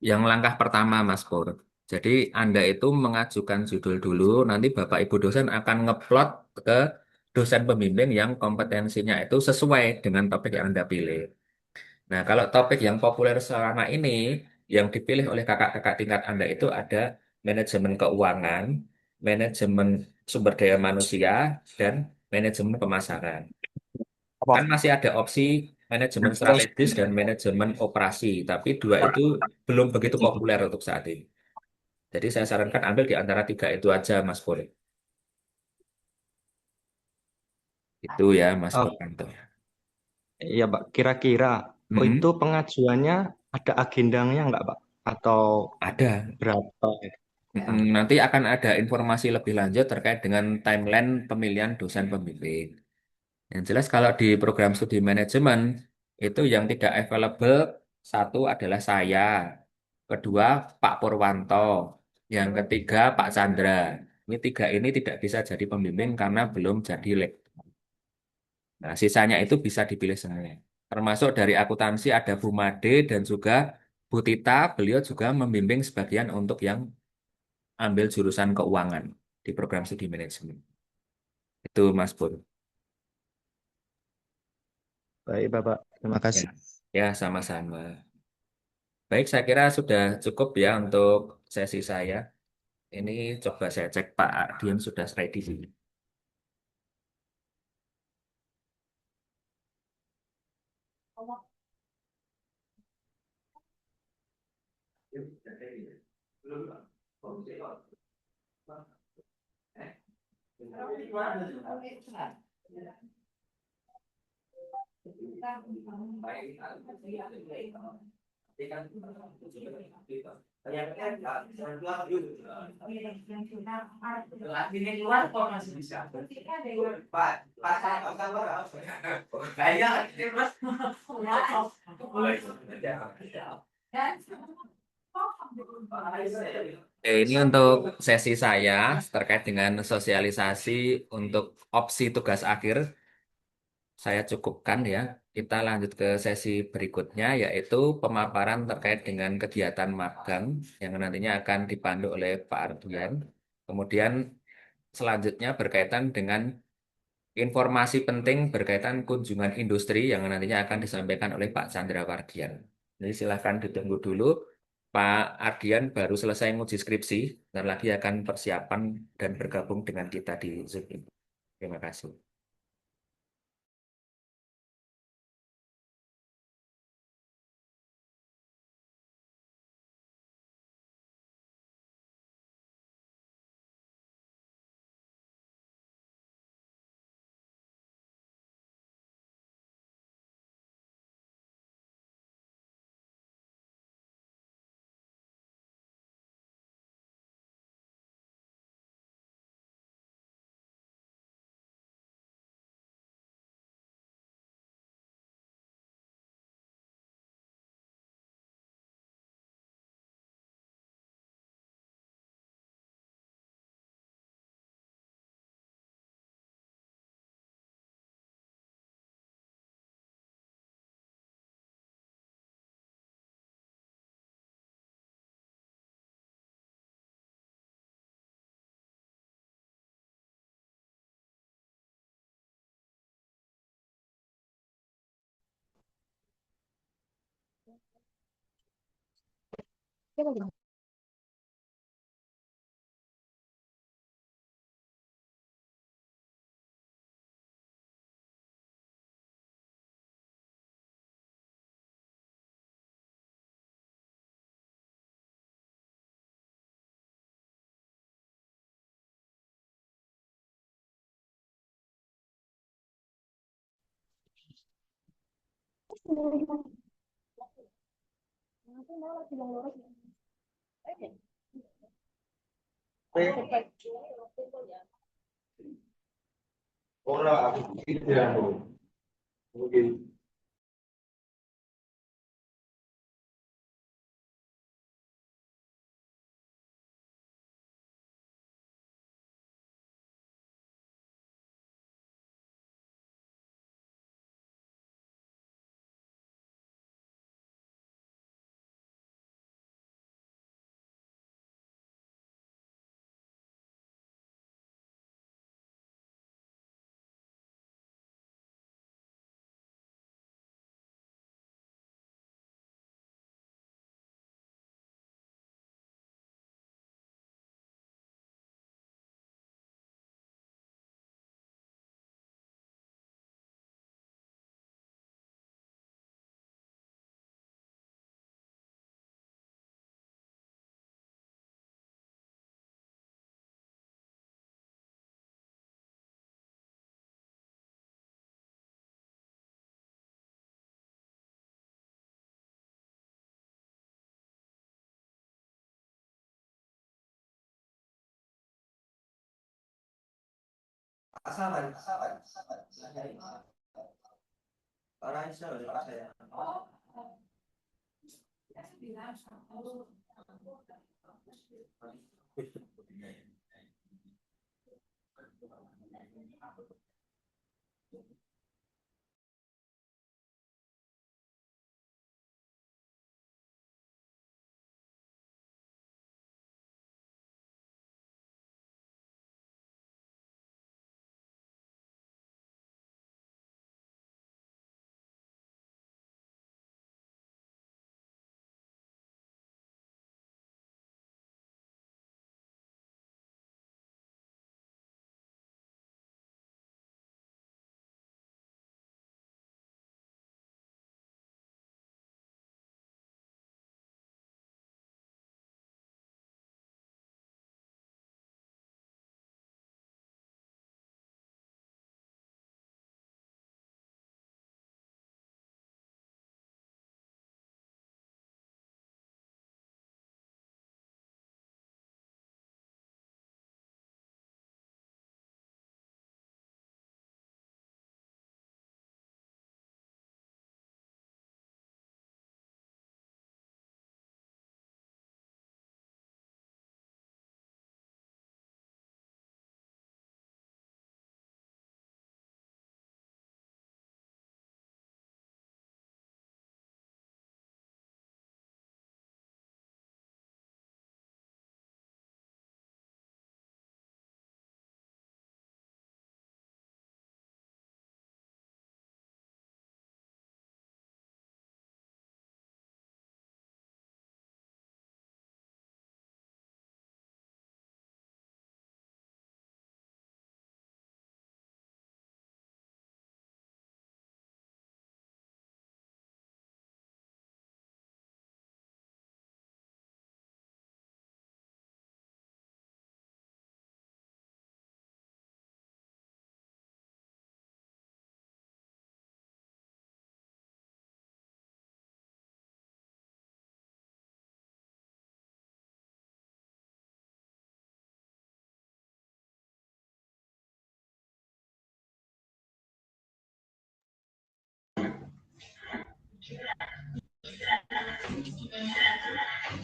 yang langkah pertama, Mas Pur. Jadi Anda itu mengajukan judul dulu, nanti Bapak Ibu dosen akan ngeplot ke dosen pembimbing yang kompetensinya itu sesuai dengan topik yang Anda pilih. Nah, kalau topik yang populer selama ini, yang dipilih oleh kakak-kakak tingkat Anda itu ada manajemen keuangan, manajemen sumber daya manusia, dan manajemen pemasaran. Kan masih ada opsi manajemen strategis dan manajemen operasi, tapi dua itu belum begitu populer untuk saat ini. Jadi saya sarankan ambil di antara tiga itu aja, Mas Pur. Itu ya, Mas Oh, Purwanto. iya, Pak. Kira-kira, itu Mm-mm. pengajuannya ada agendanya nggak, Pak? Atau Ada. berapa? Nanti akan ada informasi lebih lanjut terkait dengan timeline pemilihan dosen pembimbing. Yang jelas kalau di program studi manajemen itu yang tidak available satu adalah saya, kedua Pak Purwanto, yang ketiga Pak Chandra. Ini tiga ini tidak bisa jadi pembimbing karena belum jadi lektor. Nah, sisanya itu bisa dipilih semua. Termasuk dari akuntansi ada Bu Made dan juga Bu Tita, beliau juga membimbing sebagian untuk yang ambil jurusan keuangan di program studi manajemen. Itu Mas Pur. Baik, Bapak. Terima Ya, kasih. ya sama-sama. Baik, saya kira sudah cukup ya untuk sesi saya. Ini coba saya cek Pak Ardian sudah ready. Ini untuk sesi saya terkait dengan sosialisasi untuk opsi tugas akhir. Saya cukupkan ya. Kita lanjut ke sesi berikutnya, yaitu pemaparan terkait dengan kegiatan magang yang nantinya akan dipandu oleh Pak Ardian. Kemudian selanjutnya berkaitan dengan informasi penting berkaitan kunjungan industri yang nantinya akan disampaikan oleh Pak Chandra Wardian. Jadi silahkan ditunggu dulu. Pak Ardian baru selesai nguji skripsi, dan lagi akan persiapan dan bergabung dengan kita di Zoom ini. Terima kasih.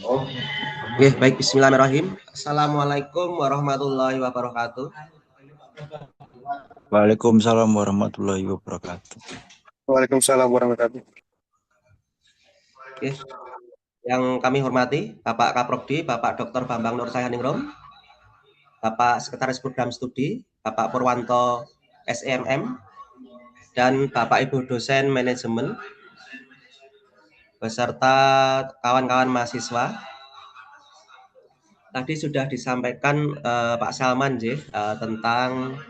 Oke, baik, bismillahirrahmanirrahim. Assalamualaikum warahmatullahi wabarakatuh. Waalaikumsalam warahmatullahi wabarakatuh. Waalaikumsalam warahmatullahi wabarakatuh. Oke, yang kami hormati Bapak Kaprodi, Bapak Dr. Bambang Nur Sayaningrum, Bapak Sekretaris Program Studi, Bapak Purwanto SEMM, dan Bapak Ibu dosen manajemen, beserta kawan-kawan mahasiswa. Tadi sudah disampaikan Pak Salman tentang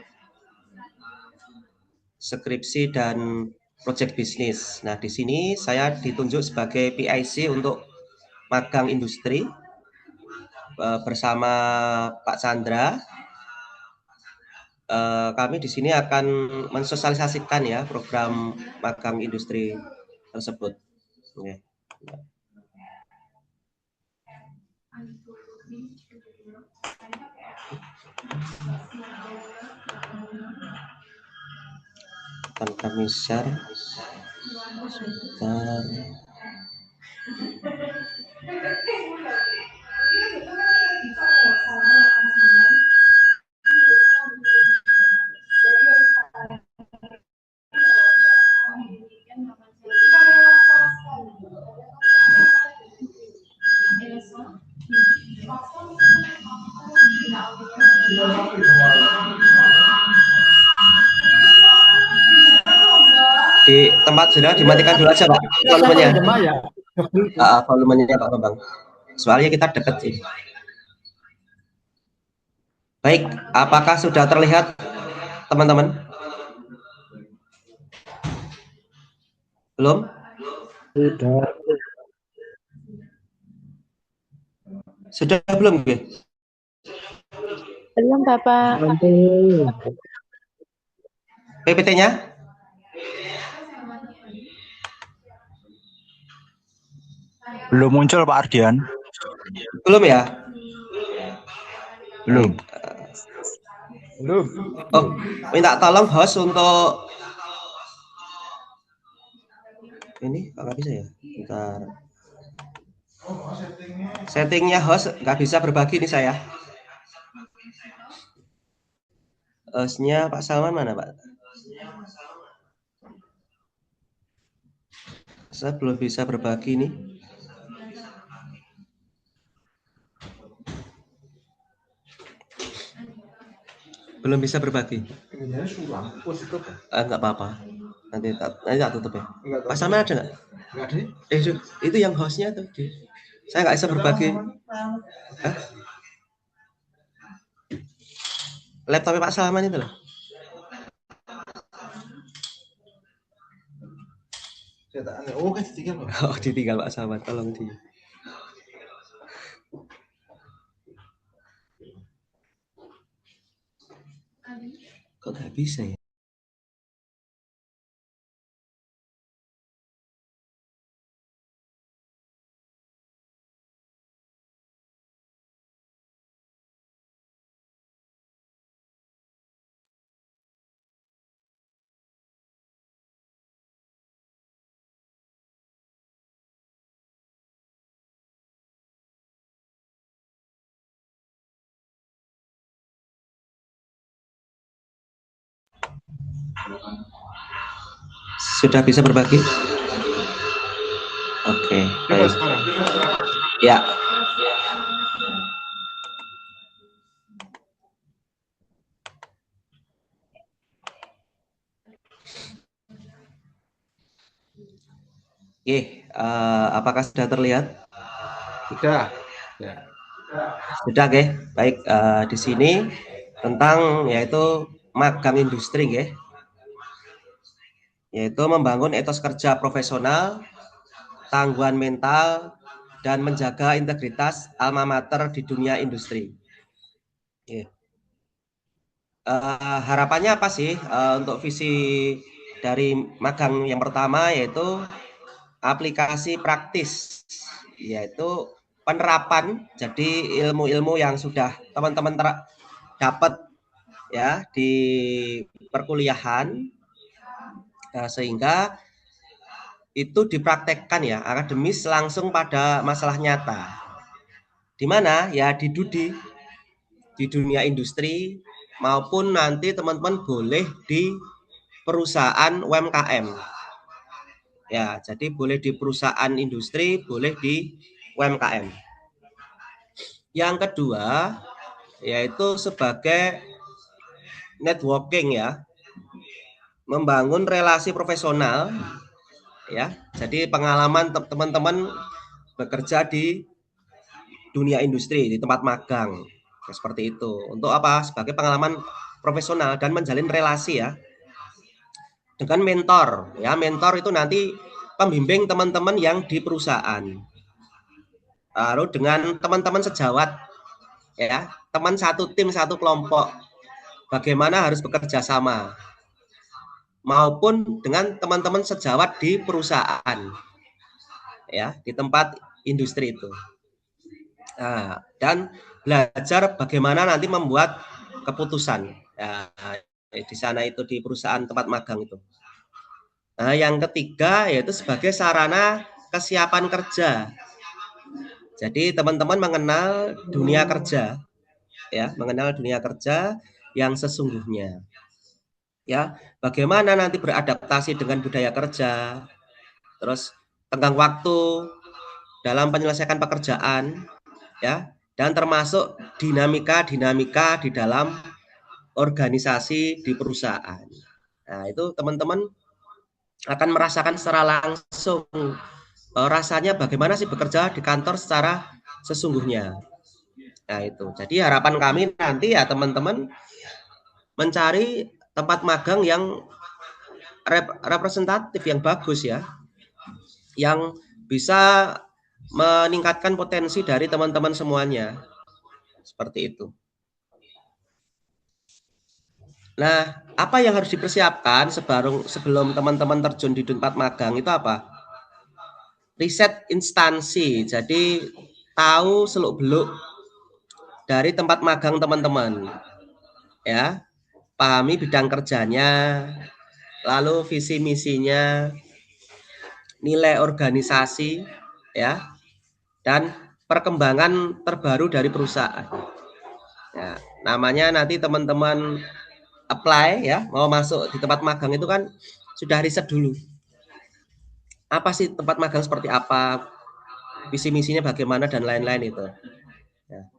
skripsi dan project bisnis. Nah, di sini saya ditunjuk sebagai PIC untuk magang industri bersama Pak Chandra. Kami di sini akan mensosialisasikan ya program magang industri tersebut. Okay. Akan kami share sebentar. Di tempat sudah dimatikan dulu aja Pak volumenya. Volumenya Pak Bambang. Soalnya kita dekat sih. Baik, apakah sudah terlihat teman-teman? Belum? Sudah belum gue? Belum, Bapak. PPT-nya? Belum muncul Pak Ardian. Belum ya? Belum. Oh, minta tolong host untuk ini nggak bisa ya? Bentar. Settingnya host nggak bisa berbagi nih saya. Hostnya Pak Salman mana Pak? Saya belum bisa berbagi nih. Belum bisa berbagi. Enggak apa-apa. Nanti tak tutup ya. Pak Salman ada nggak? Nggak ada. Itu yang hostnya tuh. Saya nggak bisa berbagi. Hah? Laptopnya Pak Salman itu loh. Oh, kan ditinggal. Oh, ditinggal Pak Salman, tolong di. Kok nggak bisa ya? Sudah bisa berbagi? Oke, baik. Ya. Oke, apakah sudah terlihat? Sudah. Ya. Sudah, oke. Baik, di sini tentang yaitu magang industri, ya. Yaitu membangun etos kerja profesional, tangguhan mental, dan menjaga integritas alma mater di dunia industri. Yeah. Harapannya apa sih untuk visi dari magang yang pertama, yaitu aplikasi praktis, yaitu penerapan jadi ilmu-ilmu yang sudah teman-teman dapat ya di perkuliahan, sehingga itu dipraktekkan ya akademis langsung pada masalah nyata. Di mana? Ya di dunia industri maupun nanti teman-teman boleh di perusahaan UMKM. Ya, jadi boleh di perusahaan industri, boleh di UMKM. Yang kedua, yaitu sebagai networking ya, membangun relasi profesional ya. Jadi pengalaman teman-teman bekerja di dunia industri, di tempat magang seperti itu. Untuk apa? Sebagai pengalaman profesional dan menjalin relasi ya dengan mentor ya. Mentor itu nanti pembimbing teman-teman yang di perusahaan. Lalu dengan teman-teman sejawat ya, teman satu tim, satu kelompok, bagaimana harus bekerja sama, maupun dengan teman-teman sejawat di perusahaan ya, di tempat industri itu. Nah, dan belajar bagaimana nanti membuat keputusan ya, di sana itu di perusahaan tempat magang itu. Nah, yang ketiga yaitu sebagai sarana kesiapan kerja. Jadi teman-teman mengenal dunia kerja ya, mengenal dunia kerja yang sesungguhnya. Ya, bagaimana nanti beradaptasi dengan budaya kerja, terus tenggang waktu dalam penyelesaian pekerjaan ya, dan termasuk dinamika di dalam organisasi di perusahaan. Nah, itu teman-teman akan merasakan secara langsung rasanya bagaimana sih bekerja di kantor secara sesungguhnya. Nah, itu. Jadi harapan kami nanti ya teman-teman mencari tempat magang yang representatif, yang bagus ya, yang bisa meningkatkan potensi dari teman-teman semuanya. Seperti itu. Nah, apa yang harus dipersiapkan sebelum teman-teman terjun di tempat magang itu apa? Riset instansi, jadi tahu seluk-beluk dari tempat magang teman-teman. Ya, pahami bidang kerjanya, lalu visi misinya, nilai organisasi ya, dan perkembangan terbaru dari perusahaan. Ya, namanya nanti teman-teman apply ya, mau masuk di tempat magang itu kan sudah riset dulu. Apa sih tempat magang seperti apa, visi misinya bagaimana dan lain-lain itu. Ya.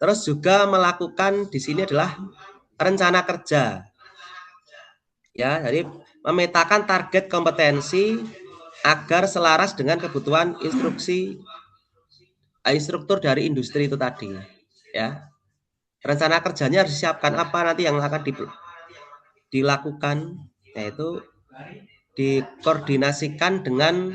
Terus juga melakukan di sini adalah rencana kerja. Ya, jadi memetakan target kompetensi agar selaras dengan kebutuhan instruktur dari industri itu tadi. Ya. Rencana kerjanya harus disiapkan apa nanti yang akan dilakukan, yaitu dikoordinasikan dengan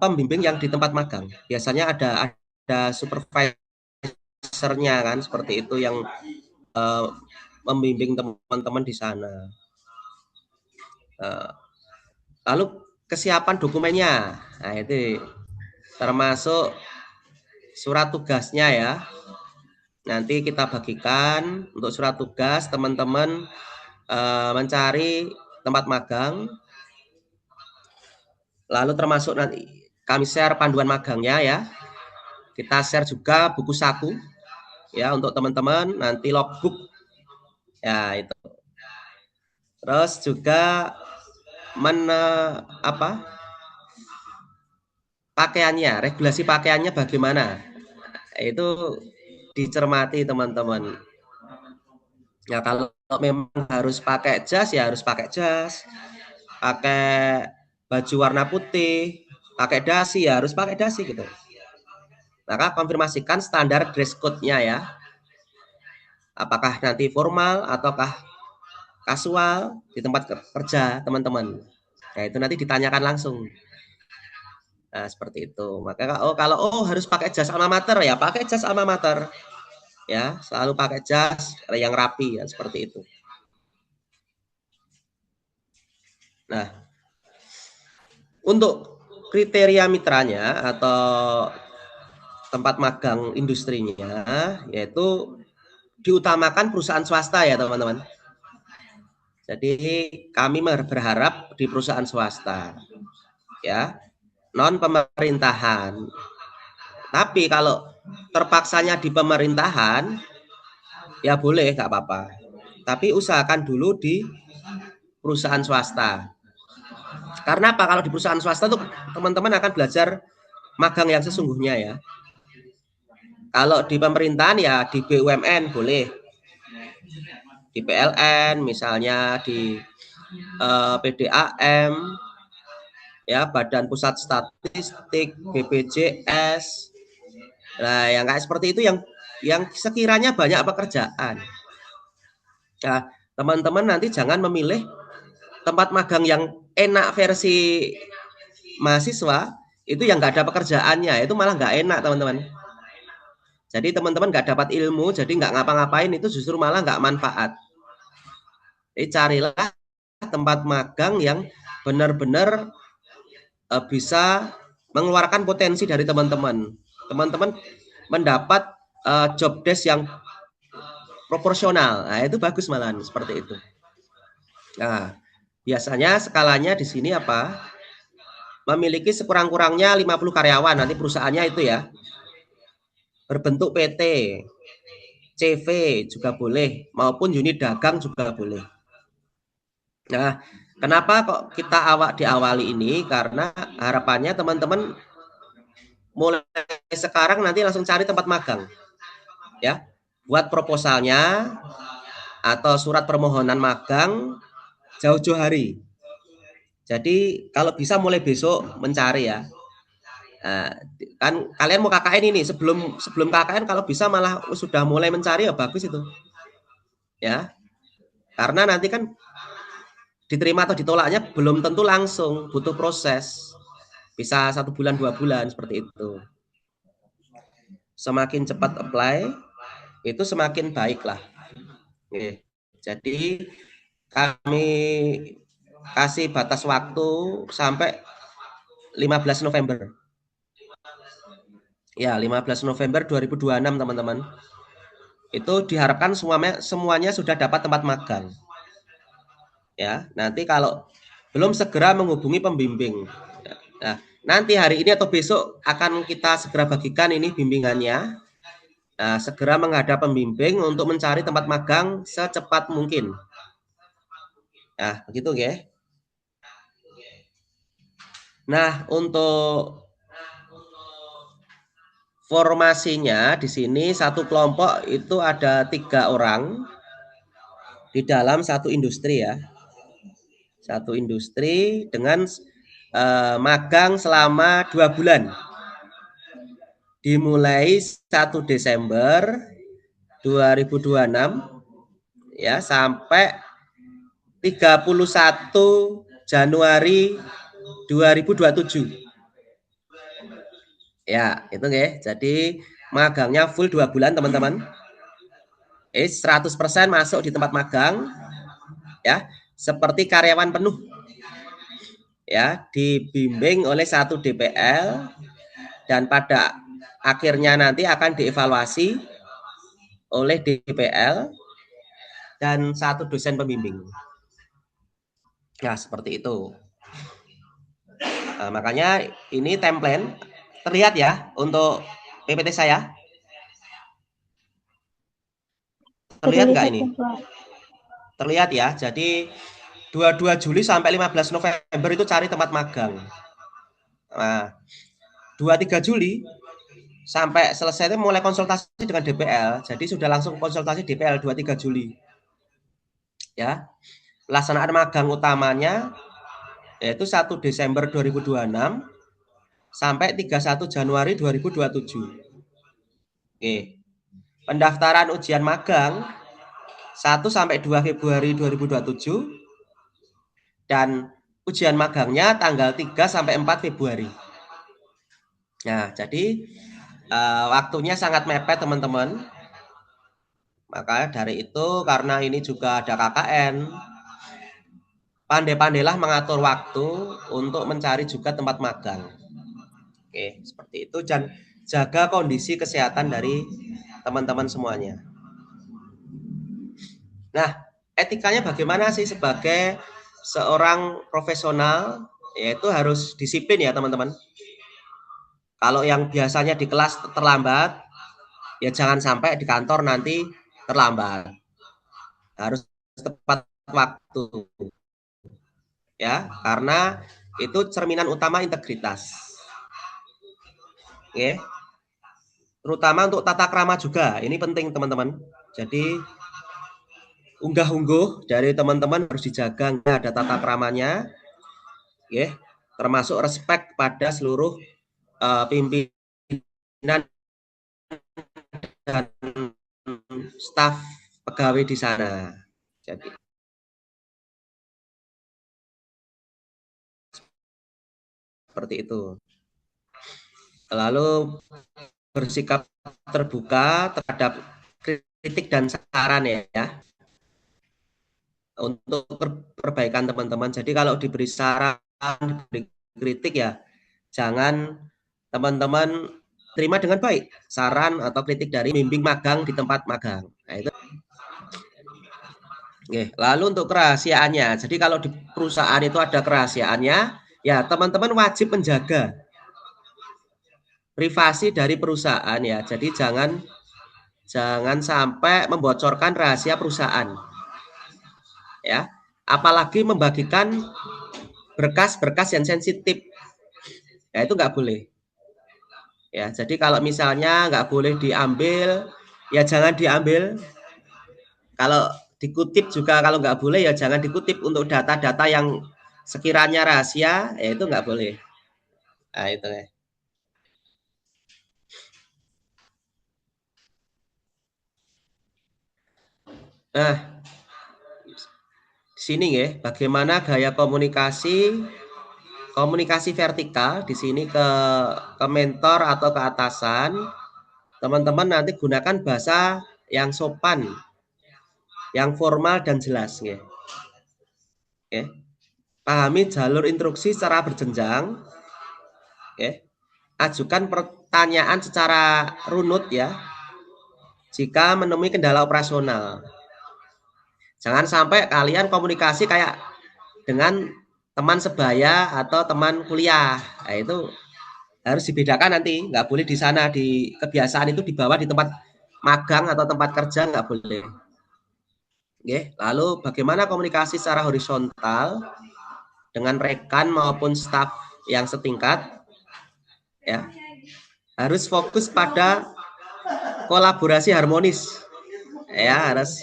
pembimbing yang di tempat magang. Biasanya ada supervisornya kan, seperti itu yang membimbing teman-teman di sana. Lalu kesiapan dokumennya, nah itu termasuk surat tugasnya ya. Nanti kita bagikan untuk surat tugas teman-teman mencari tempat magang. Lalu termasuk nanti kami share panduan magangnya ya. Kita share juga buku saku ya untuk teman-teman, nanti logbook ya itu. Terus juga pakaiannya, regulasi pakaiannya bagaimana? Itu dicermati teman-teman. Ya kalau memang harus pakai jas ya harus pakai jas. Pakai baju warna putih, pakai dasi ya harus pakai dasi gitu. Maka konfirmasikan standar dress code-nya ya. Apakah nanti formal ataukah kasual di tempat kerja teman-teman. Nah, itu nanti ditanyakan langsung. Nah, seperti itu. Maka kalau harus pakai jas alma mater ya pakai jas alma mater. Ya, selalu pakai jas yang rapi ya seperti itu. Nah, untuk kriteria mitranya atau tempat magang industrinya yaitu diutamakan perusahaan swasta ya teman-teman. Jadi kami berharap di perusahaan swasta ya, non pemerintahan. Tapi kalau terpaksanya di pemerintahan, ya boleh, nggak apa-apa. Tapi usahakan dulu di perusahaan swasta. Karena apa? Kalau di perusahaan swasta tuh teman-teman akan belajar magang yang sesungguhnya ya. Kalau di pemerintahan ya di BUMN boleh, di PLN misalnya, di PDAM, ya Badan Pusat Statistik, BPJS. Nah, yang kayak seperti itu yang sekiranya banyak pekerjaan. Nah, teman-teman nanti jangan memilih tempat magang yang enak versi mahasiswa, itu yang nggak ada pekerjaannya, itu malah nggak enak teman-teman. Jadi teman-teman nggak dapat ilmu, jadi nggak ngapa-ngapain, itu justru malah nggak manfaat. Jadi carilah tempat magang yang benar-benar bisa mengeluarkan potensi dari teman-teman. Teman-teman mendapat job desk yang proporsional. Nah, itu bagus malahan seperti itu. Nah, biasanya skalanya di sini apa? Memiliki sekurang-kurangnya 50 karyawan, nanti perusahaannya itu ya. Berbentuk PT, CV juga boleh, maupun unit dagang juga boleh. Nah, kenapa kok kita diawali ini? Karena harapannya teman-teman mulai sekarang nanti langsung cari tempat magang. Ya, buat proposalnya atau surat permohonan magang jauh-jauh hari. Jadi kalau bisa mulai besok mencari ya. Nah, kan kalian mau KKN ini, sebelum KKN kalau bisa malah sudah mulai mencari ya bagus itu. Ya. Karena nanti kan diterima atau ditolaknya belum tentu langsung, butuh proses. Bisa 1 bulan 2 bulan seperti itu. Semakin cepat apply itu semakin baik lah. Oke. Jadi kami kasih batas waktu sampai 15 November. Ya, 15 November 2026 teman-teman. Itu diharapkan semuanya sudah dapat tempat magang. Ya, nanti kalau belum segera menghubungi pembimbing. Nah, nanti hari ini atau besok akan kita segera bagikan ini bimbingannya. Nah, segera menghadap pembimbing untuk mencari tempat magang secepat mungkin. Nah, begitu ya. Nah, untuk formasinya di sini satu kelompok itu ada 3 orang di dalam satu industri ya. Satu industri dengan magang selama 2 bulan. Dimulai 1 Desember 2026 ya sampai 31 Januari 2027. Ya, itu ya. Jadi magangnya full 2 bulan teman-teman. 100% masuk di tempat magang. Ya, seperti karyawan penuh. Ya, dibimbing oleh 1 DPL dan pada akhirnya nanti akan dievaluasi oleh DPL dan 1 dosen pembimbing. Nah, seperti itu. Nah, makanya ini template terlihat ya untuk PPT saya. Terlihat nggak ini? Terlihat ya. Jadi 22 Juli sampai 15 November itu cari tempat magang. Nah, 23 Juli sampai selesai itu mulai konsultasi dengan DPL. Jadi sudah langsung konsultasi DPL 23 Juli. Ya. Pelaksanaan magang utamanya yaitu 1 Desember 2026 sampai 31 Januari 2027. Oke. Pendaftaran ujian magang 1 sampai 2 Februari 2027 dan ujian magangnya tanggal 3 sampai 4 Februari. Nah, jadi waktunya sangat mepet teman-teman. Maka dari itu karena ini juga ada KKN, pandai-pandailah mengatur waktu untuk mencari juga tempat magang. Oke, seperti itu dan jaga kondisi kesehatan dari teman-teman semuanya. Nah, etikanya bagaimana sih sebagai seorang profesional? Yaitu harus disiplin ya teman-teman. Kalau yang biasanya di kelas terlambat, ya jangan sampai di kantor nanti terlambat. Harus tepat waktu. Ya, karena itu cerminan utama integritas. Oke. Terutama untuk tata krama juga. Ini penting, teman-teman. Jadi unggah-ungguh dari teman-teman harus dijaga, ada tata kramanya. Oke. Termasuk respect pada seluruh pimpinan dan staf pegawai di sana. Jadi seperti itu. Lalu bersikap terbuka terhadap kritik dan saran ya untuk perbaikan teman-teman. Jadi kalau diberi saran, diberi kritik ya jangan teman-teman terima dengan baik saran atau kritik dari pembimbing magang di tempat magang. Nah, itu. Oke, lalu untuk kerahasiaannya. Jadi kalau di perusahaan itu ada kerahasiaannya, ya teman-teman wajib menjaga privasi dari perusahaan ya. Jadi jangan sampai membocorkan rahasia perusahaan. Ya, apalagi membagikan berkas-berkas yang sensitif. Ya itu nggak boleh. Ya, jadi kalau misalnya nggak boleh diambil, ya jangan diambil. Kalau dikutip juga kalau nggak boleh ya jangan dikutip untuk data-data yang sekiranya rahasia, ya itu nggak boleh. Nah itu ya. Nah, di sini ya, bagaimana gaya komunikasi vertikal di sini ke mentor atau ke atasan. Teman-teman nanti gunakan bahasa yang sopan, yang formal dan jelas ya. Oke. Pahami jalur instruksi secara berjenjang. Oke. Ajukan pertanyaan secara runut ya. Jika menemui kendala operasional. Jangan sampai kalian komunikasi kayak dengan teman sebaya atau teman kuliah. Nah, itu harus dibedakan nanti. Nggak boleh di sana, di kebiasaan itu dibawa di tempat magang atau tempat kerja, nggak boleh. Oke. Lalu bagaimana komunikasi secara horizontal dengan rekan maupun staf yang setingkat? Ya, harus fokus pada kolaborasi harmonis. Ya, harus.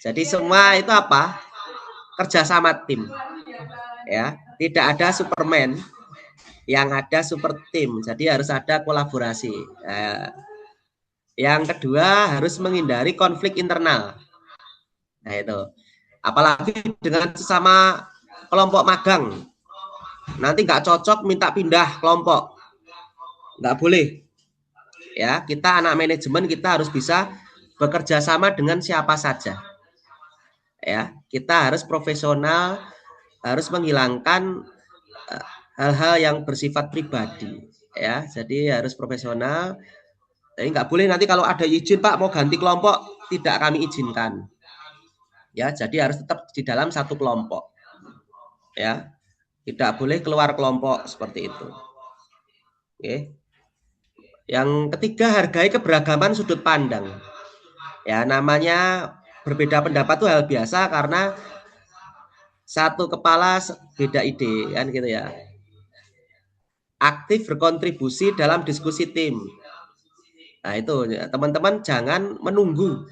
Jadi semua itu apa? Kerjasama tim. Ya, tidak ada Superman, yang ada super tim. Jadi harus ada kolaborasi. Yang kedua harus menghindari konflik internal. Nah itu, apalagi dengan sesama kelompok magang. Nanti nggak cocok minta pindah kelompok, nggak boleh. Ya, kita anak manajemen kita harus bisa bekerja sama dengan siapa saja. Ya, kita harus profesional, harus menghilangkan hal-hal yang bersifat pribadi. Ya, jadi harus profesional. Jadi nggak boleh nanti kalau ada izin Pak mau ganti kelompok tidak kami izinkan. Ya, jadi harus tetap di dalam satu kelompok. Ya, tidak boleh keluar kelompok seperti itu. Oke. Yang ketiga, hargai keberagaman sudut pandang. Ya, namanya berbeda pendapat itu hal biasa karena satu kepala beda ide kan gitu ya. Aktif berkontribusi dalam diskusi tim. Nah itu teman-teman jangan menunggu.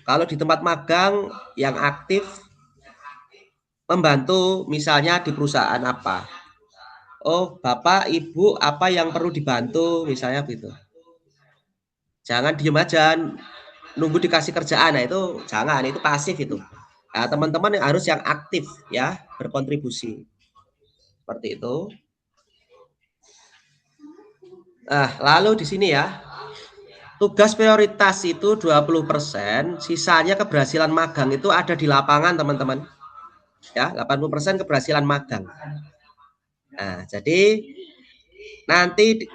Kalau di tempat magang yang aktif membantu misalnya di perusahaan apa. Oh Bapak Ibu apa yang perlu dibantu misalnya gitu. Jangan diem aja nunggu dikasih kerjaan. Nah itu jangan, itu pasif itu. Nah, teman-teman harus yang aktif ya, berkontribusi. Seperti itu. Nah, lalu di sini ya. Tugas prioritas itu 20%, sisanya keberhasilan magang itu ada di lapangan, teman-teman. Ya, 80% keberhasilan magang. Nah, jadi nanti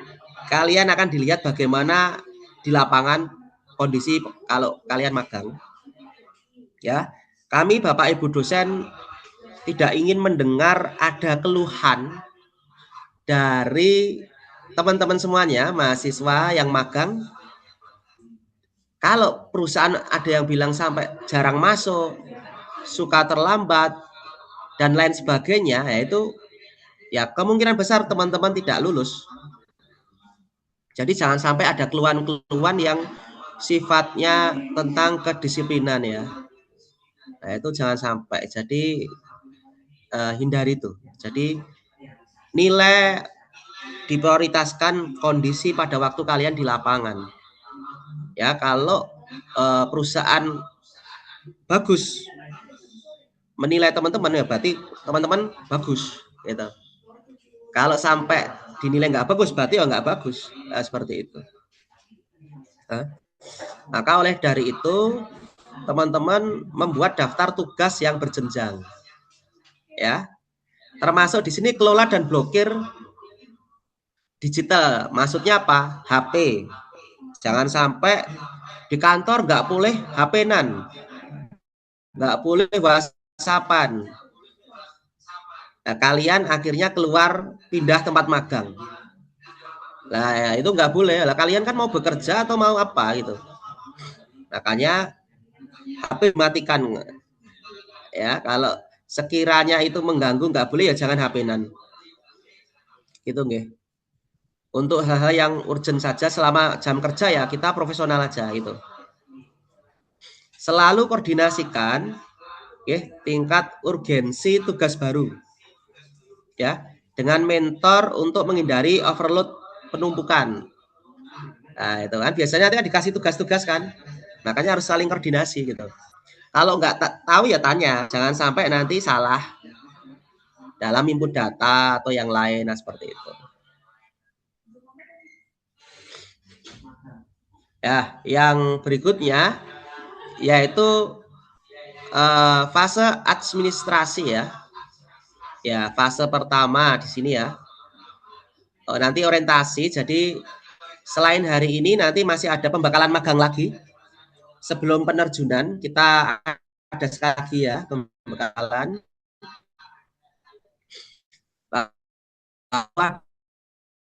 kalian akan dilihat bagaimana di lapangan kondisi kalau kalian magang. Ya, kami Bapak Ibu dosen tidak ingin mendengar ada keluhan dari teman-teman semuanya, mahasiswa yang magang, kalau perusahaan ada yang bilang sampai jarang masuk, suka terlambat, dan lain sebagainya, yaitu ya kemungkinan besar teman-teman tidak lulus. Jadi jangan sampai ada keluhan-keluhan yang sifatnya tentang kedisiplinan ya. Nah, itu jangan sampai. Jadi hindari itu. Jadi nilai diprioritaskan kondisi pada waktu kalian di lapangan. Ya, kalau perusahaan bagus menilai teman-teman ya berarti teman-teman bagus gitu. Kalau sampai dinilai nggak bagus berarti ya nggak bagus. Nah, seperti itu. Maka oleh dari itu teman-teman membuat daftar tugas yang berjenjang. Ya. Termasuk di sini kelola dan blokir digital. Maksudnya apa? HP. Jangan sampai di kantor nggak boleh HP-nan. Nggak boleh WhatsApp-an. Nah, kalian akhirnya keluar pindah tempat magang. Nah, ya, itu nggak boleh. Lah, kalian kan mau bekerja atau mau apa gitu. Makanya HP matikan. Ya, kalau sekiranya itu mengganggu nggak boleh ya jangan HP-nan. Gitu nggih. Untuk hal-hal yang urgent saja selama jam kerja ya kita profesional aja gitu. Selalu koordinasikan tingkat urgensi tugas baru. Ya, dengan mentor untuk menghindari overload penumpukan. Nah, itu kan biasanya nanti dikasih tugas-tugas kan. Makanya harus saling koordinasi gitu. Kalau nggak tahu ya tanya, jangan sampai nanti salah dalam input data atau yang lain, nah seperti itu. Ya, yang berikutnya yaitu fase administrasi ya. Ya, fase pertama di sini ya. Nanti orientasi, jadi selain hari ini nanti masih ada pembekalan magang lagi. Sebelum penerjunan kita ada sekali lagi ya pembekalan. Bahwa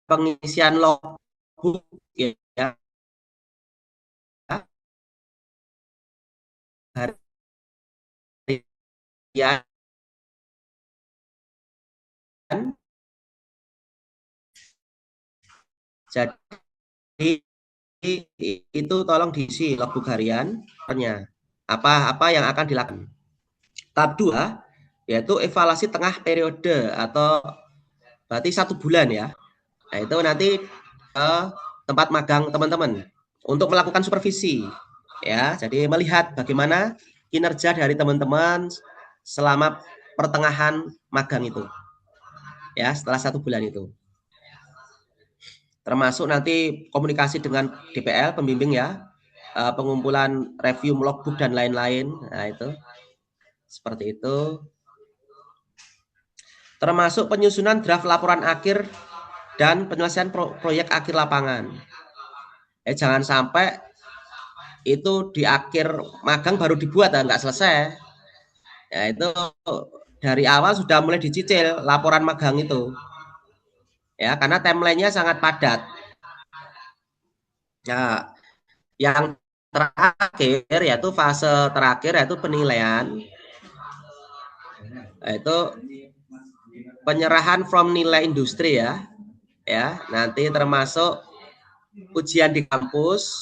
pengisian logbook ya. Ya. Jadi itu tolong diisi logbook harian apa yang akan dilakukan. Tahap 2 yaitu evaluasi tengah periode atau berarti 1 bulan ya. Nah, itu nanti tempat magang teman-teman untuk melakukan supervisi ya. Jadi melihat bagaimana kinerja dari teman-teman selama pertengahan magang itu. Ya, setelah 1 bulan itu. Termasuk nanti komunikasi dengan DPL pembimbing ya, pengumpulan review logbook dan lain-lain. Nah, itu seperti itu. Termasuk penyusunan draft laporan akhir dan penyelesaian proyek akhir lapangan. Jangan sampai itu di akhir magang baru dibuat nggak selesai. Ya, itu dari awal sudah mulai dicicil laporan magang itu. Ya, karena timeline-nya sangat padat. Ya, yang terakhir yaitu fase terakhir yaitu penilaian. Yaitu penyerahan from nilai industri ya. Ya, nanti termasuk ujian di kampus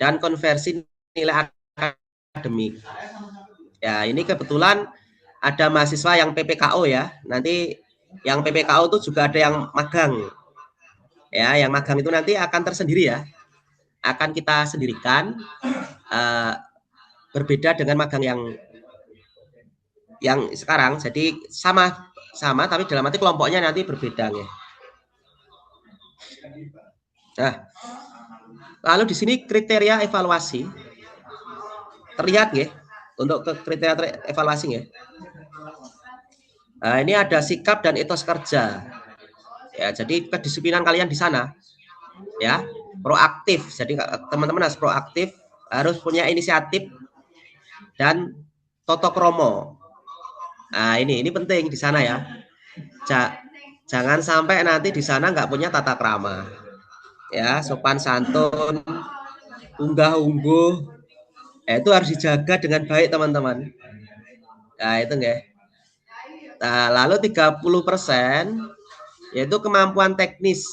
dan konversi nilai akademik. Ya, ini kebetulan ada mahasiswa yang PPKO ya. Nanti yang PPKO itu juga ada yang magang. Ya, yang magang itu nanti akan tersendiri ya. Akan kita sendirikan berbeda dengan magang yang sekarang. Jadi sama tapi dalam arti kelompoknya nanti berbeda ya. Nah, lalu di sini kriteria evaluasi terlihat ya untuk kriteria evaluasi ya. Nah, ini ada sikap dan etos kerja. Ya, jadi kedisiplinan kalian di sana ya, proaktif. Jadi teman-teman harus proaktif, harus punya inisiatif dan toto kromo. Nah, ini penting di sana ya. Jangan sampai nanti di sana nggak punya tata krama. Ya, sopan santun, unggah-ungguh, itu harus dijaga dengan baik teman-teman. Nah, itu nggak. Nah, lalu 30% yaitu kemampuan teknis.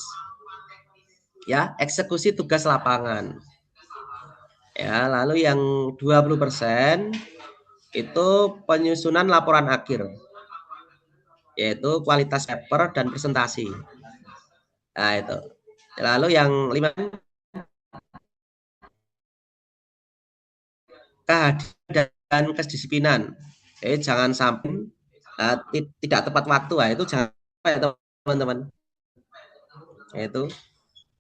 Ya, eksekusi tugas lapangan. Ya, lalu yang 20% itu penyusunan laporan akhir, yaitu kualitas paper dan presentasi. Nah, itu. Lalu yang 5 kehadiran dan kedisiplinan. Jangan sampai tidak tepat waktu. Nah, itu jangan sampai teman-teman.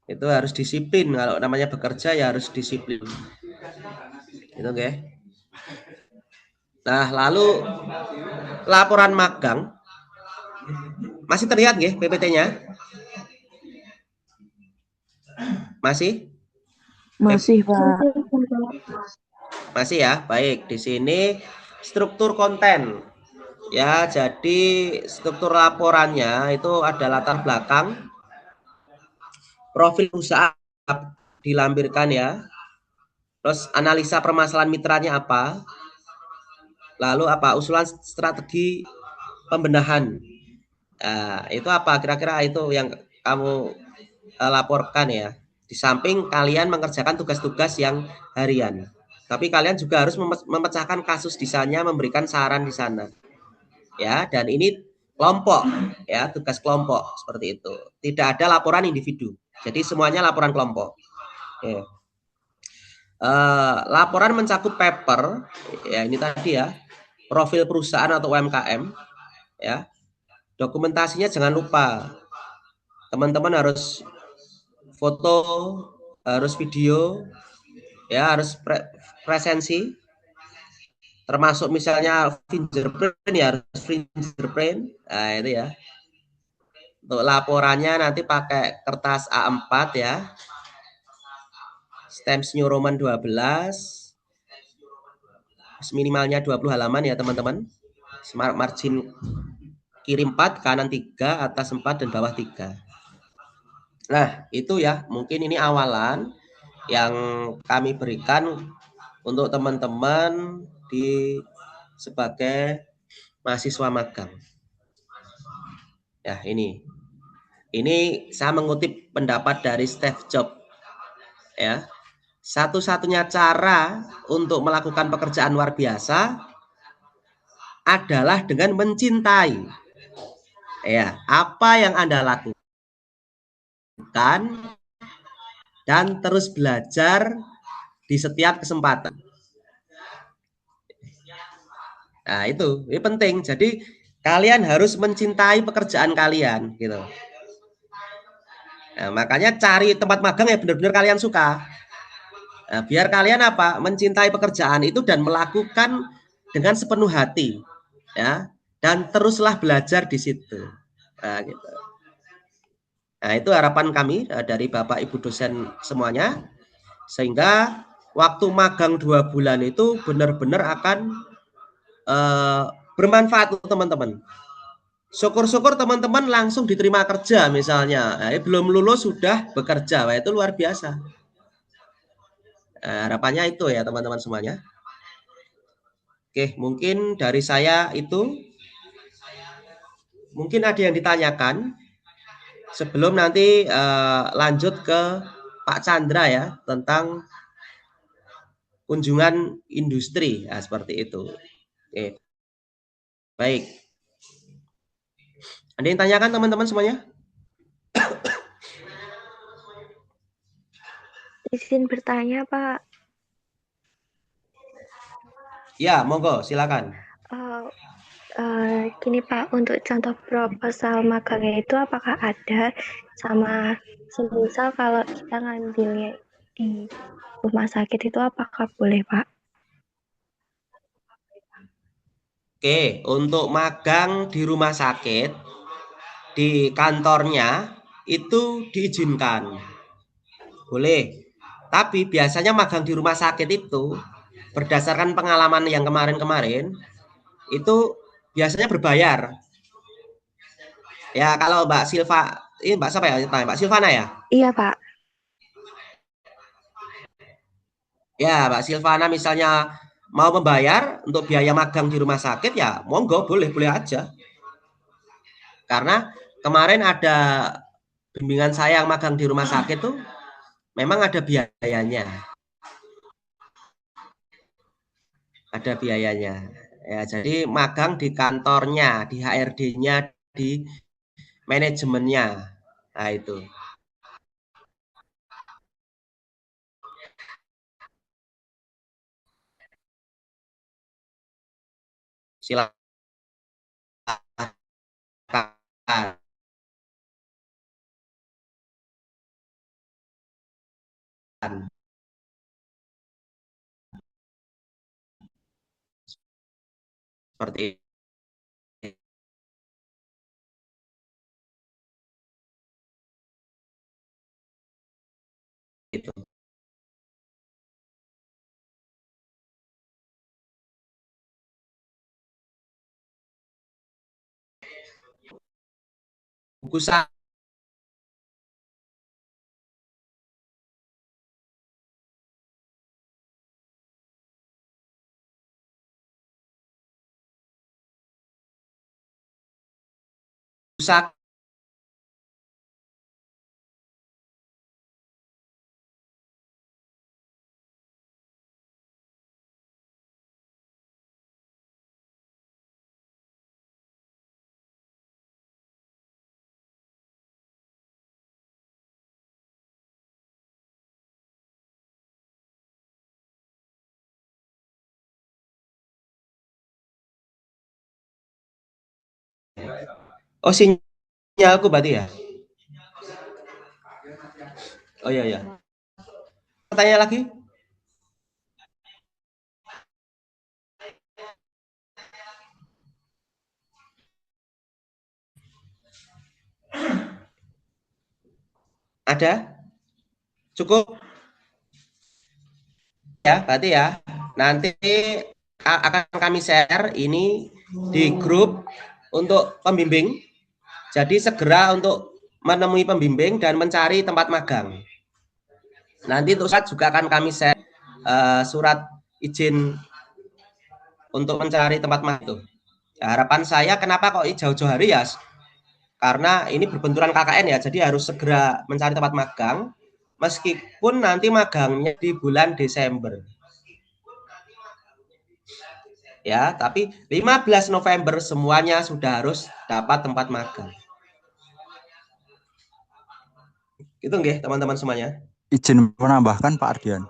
Itu harus disiplin. Kalau namanya bekerja ya harus disiplin. Itu oke. Nah, lalu laporan magang. Masih terlihat nggih PPT-nya? Masih? Masih, Pak. Masih ya. Baik, di sini struktur konten. Ya, jadi struktur laporannya itu ada latar belakang, profil perusahaan dilampirkan ya. Terus analisa permasalahan mitranya apa? Lalu apa usulan strategi pembenahan. Nah, itu apa kira-kira itu yang kamu laporkan ya. Di samping kalian mengerjakan tugas-tugas yang harian. Tapi kalian juga harus memecahkan kasus di sana, memberikan saran di sana. Ya, dan ini kelompok ya, tugas kelompok seperti itu. Tidak ada laporan individu. Jadi semuanya laporan kelompok. Oke. Laporan mencakup paper ya, ini tadi ya, profil perusahaan atau UMKM ya. Dokumentasinya jangan lupa. Teman-teman harus foto, harus video ya, harus presensi. Termasuk misalnya fingerprint ya, harus fingerprint. Nah, itu ya. Untuk laporannya nanti pakai kertas A4 ya. Stamps New Roman 12. Minimalnya 20 halaman ya, teman-teman. Smart margin kiri 4, kanan 3, atas 4 dan bawah 3. Nah, itu ya, mungkin ini awalan yang kami berikan untuk teman-teman sebagai mahasiswa magang. Ya, ini saya mengutip pendapat dari Steve Jobs. Ya. Satu-satunya cara untuk melakukan pekerjaan luar biasa adalah dengan mencintai. Ya, apa yang Anda lakukan dan terus belajar di setiap kesempatan. Nah, itu penting. Jadi kalian harus mencintai pekerjaan kalian gitu. Nah, makanya cari tempat magang yang benar-benar kalian suka. Nah, biar kalian apa? Mencintai pekerjaan itu dan melakukan dengan sepenuh hati, ya. Dan teruslah belajar di situ. Nah, gitu. Nah, itu harapan kami dari Bapak Ibu dosen semuanya, sehingga waktu magang 2 bulan itu benar-benar akan bermanfaat untuk teman-teman. Syukur-syukur teman-teman langsung diterima kerja misalnya. Nah, belum lulus sudah bekerja. Wah, itu luar biasa. Nah, harapannya itu ya teman-teman semuanya. Oke, mungkin dari saya itu. Mungkin ada yang ditanyakan sebelum nanti lanjut ke Pak Chandra ya tentang kunjungan industri. Nah, seperti itu. Oke. Baik. Ada yang tanyakan teman-teman semuanya? Izin bertanya, Pak. Ya, monggo, silakan. Gini Pak, untuk contoh proposal magangnya itu apakah ada sama semisal kalau kita ngambilnya di rumah sakit itu apakah boleh Pak? Oke, untuk magang di rumah sakit, di kantornya itu diizinkan. Boleh. Tapi biasanya magang di rumah sakit itu berdasarkan pengalaman yang kemarin-kemarin itu biasanya berbayar. Ya, kalau Mbak Silva, ini Mbak siapa ya? Mbak Silvana ya? Iya, Pak. Ya, Mbak Silvana misalnya mau membayar untuk biaya magang di rumah sakit, ya monggo, boleh aja. Karena kemarin ada bimbingan saya yang magang di rumah sakit tuh memang ada biayanya. Ada biayanya. Ya, jadi magang di kantornya, di HRD-nya, di manajemennya. Nah, itu. Silakan. Seperti itu. Buku saku Oh, sinyalku berarti ya? Oh iya. Tanya lagi? Ada? Cukup? Ya, berarti ya. Nanti akan kami share ini di grup untuk pembimbing. Jadi segera untuk menemui pembimbing dan mencari tempat magang. Nanti untuk saat juga akan kami share surat izin untuk mencari tempat magang. Harapan saya kenapa kok jauh-jauh hari ya? Karena ini berbenturan KKN ya, jadi harus segera mencari tempat magang. Meskipun nanti magangnya di bulan Desember. Ya, tapi 15 November semuanya sudah harus dapat tempat magang. Itu nggih teman-teman semuanya. Izin menambahkan Pak Ardian.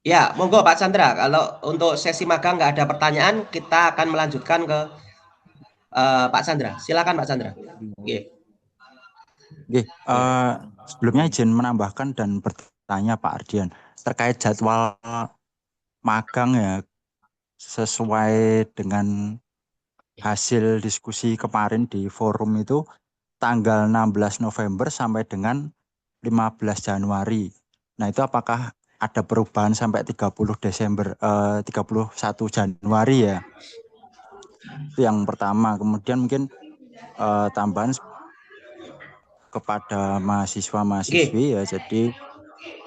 Ya, monggo Pak Chandra. Kalau untuk sesi magang nggak ada pertanyaan, kita akan melanjutkan ke Pak Chandra. Silakan Pak Chandra. Oke. Sebelumnya izin menambahkan dan bertanya Pak Ardian terkait jadwal magang ya, sesuai dengan hasil diskusi kemarin di forum itu tanggal 16 November sampai dengan 15 Januari. Nah, itu apakah ada perubahan sampai 30 Desember 31 Januari ya? Itu yang pertama. Kemudian mungkin tambahan kepada mahasiswa-mahasiswi ya, jadi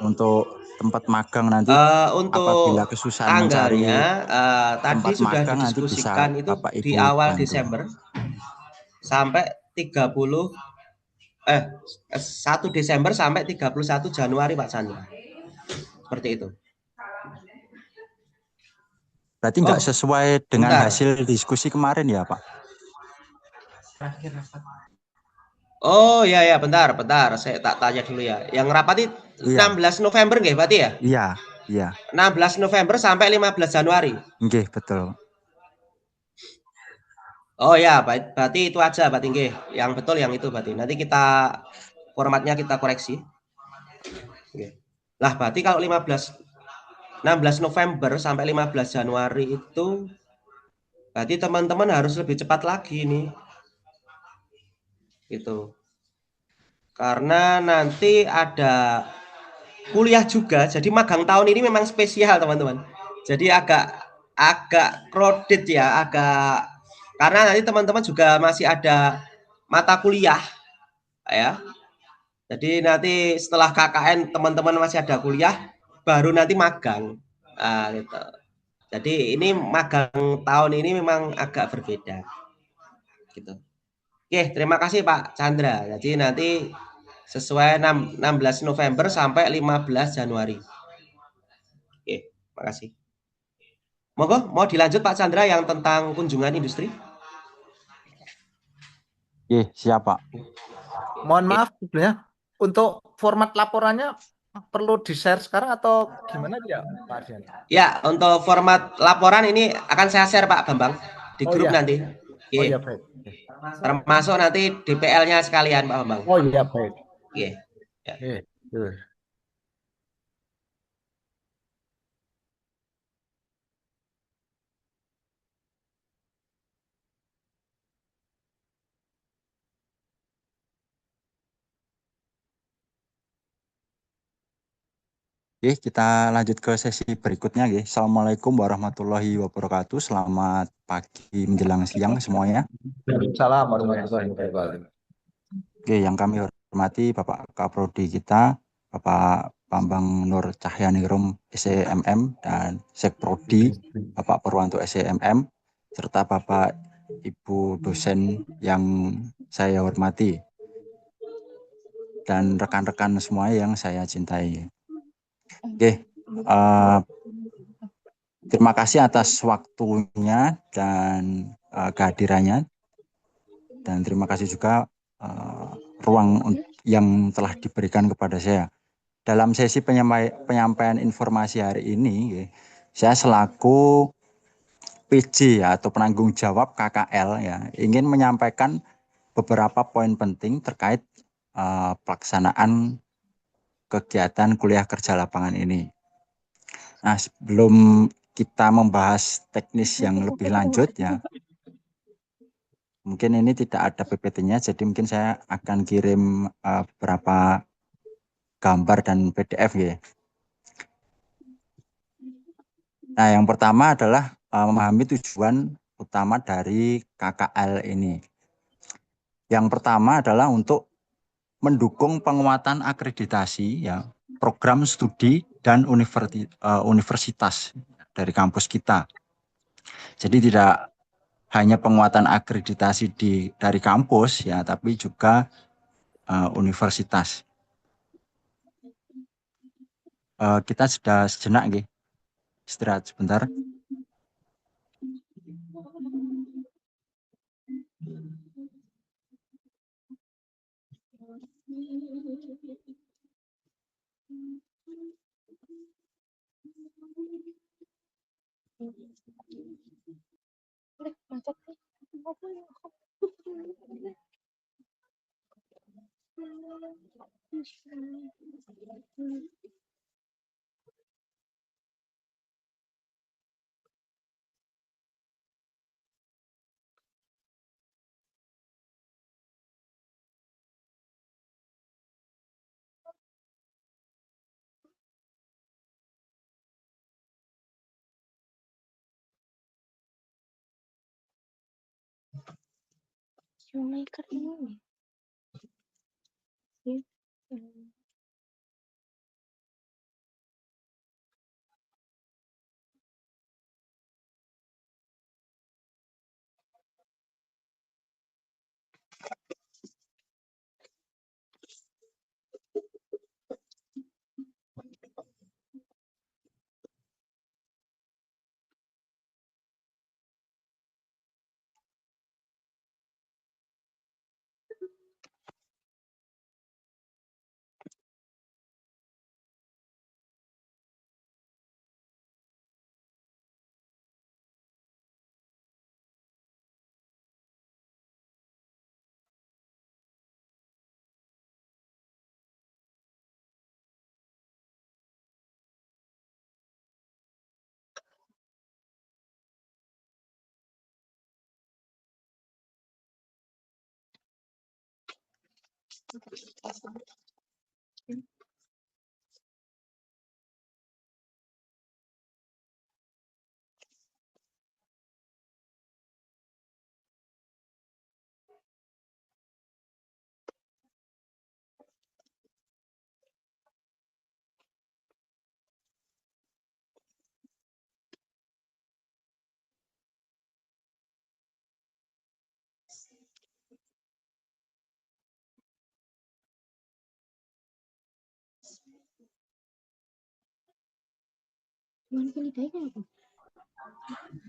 untuk tempat magang nanti apabila kesusahan mencari tadi tempat sudah magang nanti bisa itu Bapak Ibu di awal bantu. Desember sampai 1 Desember sampai 31 Januari Pak Chandra. Seperti itu. Berarti nggak sesuai dengan hasil diskusi kemarin ya Pak? Oh ya, bentar. Saya tak tanya dulu ya. Yang rapat itu 16 November nggih berarti ya? Iya. 16 November sampai 15 Januari. Nggih, betul. Oh ya, berarti itu aja berarti nggih. Yang betul yang itu berarti. Nanti kita formatnya kita koreksi. Oke. Lah berarti kalau 16 November sampai 15 Januari itu berarti teman-teman harus lebih cepat lagi nih. Gitu. Karena nanti ada kuliah juga. Jadi magang tahun ini memang spesial, teman-teman. Jadi agak crowded ya, agak Karena nanti teman-teman juga masih ada mata kuliah ya. Jadi nanti setelah KKN teman-teman masih ada kuliah, baru nanti magang. Nah, gitu. Jadi ini magang tahun ini memang agak berbeda. Gitu. Oke, terima kasih Pak Chandra. Jadi nanti sesuai 16 November sampai 15 Januari. Oke, makasih. Monggo, mau dilanjut Pak Chandra yang tentang kunjungan industri? Siap Pak. Mohon maaf sebetulnya untuk format laporannya perlu di-share sekarang atau gimana ya Pak Ardian? Ya, untuk format laporan ini akan saya share Pak Bambang di Oh grup iya. nanti. Oh Oke. iya baik. Termasuk nanti DPL-nya sekalian Pak Bambang. Oh iya baik. Oke. Ya. Oke. Oke, kita lanjut ke sesi berikutnya. Assalamualaikum warahmatullahi wabarakatuh. Selamat pagi menjelang siang semuanya. Waalaikumsalam warahmatullahi wabarakatuh. Oke, yang kami hormati Bapak Kaprodi kita, Bapak Bambang Nur Cahyaningrum SEMM dan Sekprodi Bapak Purwanto SEMM, serta Bapak Ibu dosen yang saya hormati dan rekan-rekan semua yang saya cintai. Oke, terima kasih atas waktunya dan kehadirannya, dan terima kasih juga ruang yang telah diberikan kepada saya. Dalam sesi penyampaian informasi hari ini, saya selaku PJ atau penanggung jawab KKL ingin menyampaikan beberapa poin penting terkait pelaksanaan kegiatan kuliah kerja lapangan ini. Nah, sebelum kita membahas teknis yang lebih lanjut mungkin ini tidak ada PPT-nya, jadi mungkin saya akan kirim beberapa gambar dan PDF Nah, yang pertama adalah memahami tujuan utama dari KKL ini. Yang pertama adalah untuk mendukung penguatan akreditasi program studi dan universitas dari kampus kita. Jadi tidak hanya penguatan akreditasi dari kampus tapi juga universitas. Kita sudah sejenak istirahat sebentar. Filmmaker ini.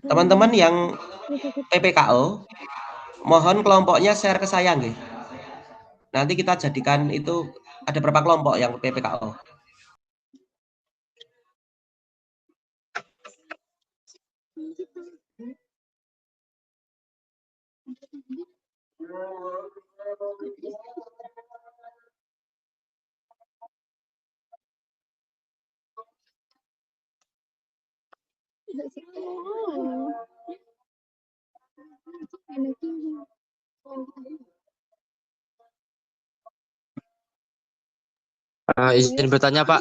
Teman-teman yang PPKO, mohon kelompoknya share ke saya nggih. Nanti kita jadikan itu ada berapa kelompok yang PPKO. Izin bertanya Pak,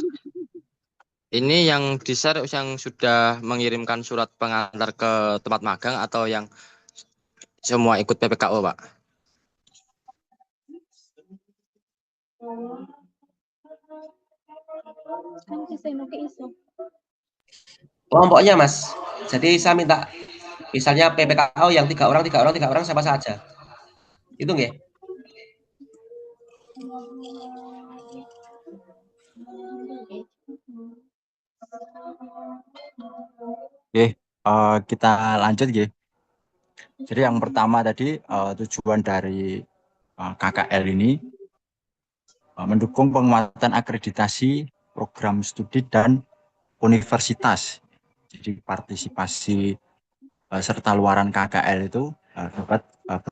ini yang di-share yang sudah mengirimkan surat pengantar ke tempat magang atau yang semua ikut PPKO Pak? Kelompoknya Mas. Jadi saya minta misalnya PPKO yang 3 orang siapa saja. Itu nggih. Oke, kita lanjut ya. Jadi yang pertama tadi tujuan dari KKL ini mendukung penguatan akreditasi program studi dan universitas. Jadi partisipasi serta luaran KKL itu dapat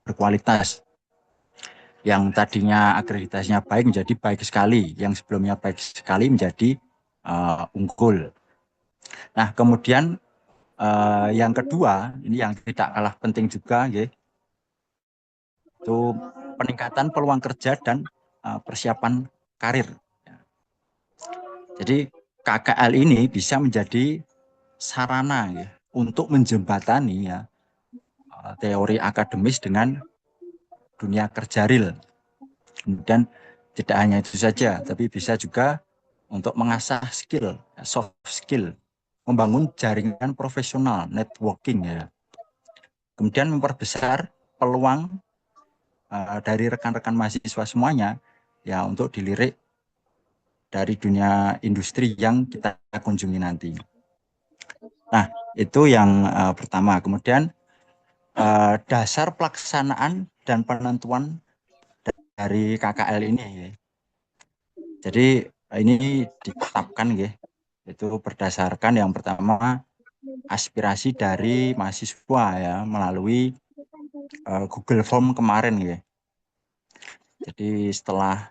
berkualitas. Yang tadinya akreditasinya baik menjadi baik sekali, yang sebelumnya baik sekali menjadi unggul. Nah, kemudian yang kedua, ini yang tidak kalah penting juga, ya, itu peningkatan peluang kerja dan persiapan karir. Jadi KKL ini bisa menjadi sarana ya, untuk menjembatani ya, teori akademis dengan dunia kerja real. Kemudian tidak hanya itu saja, tapi bisa juga untuk mengasah skill, soft skill, membangun jaringan profesional, networking ya. Kemudian memperbesar peluang dari rekan-rekan mahasiswa semuanya ya untuk dilirik dari dunia industri yang kita kunjungi nanti. Nah, itu yang pertama. Kemudian dasar pelaksanaan dan penentuan dari KKL ini. Jadi ini ditetapkan ya, itu berdasarkan yang pertama aspirasi dari mahasiswa ya melalui Google Form kemarin ya. Jadi setelah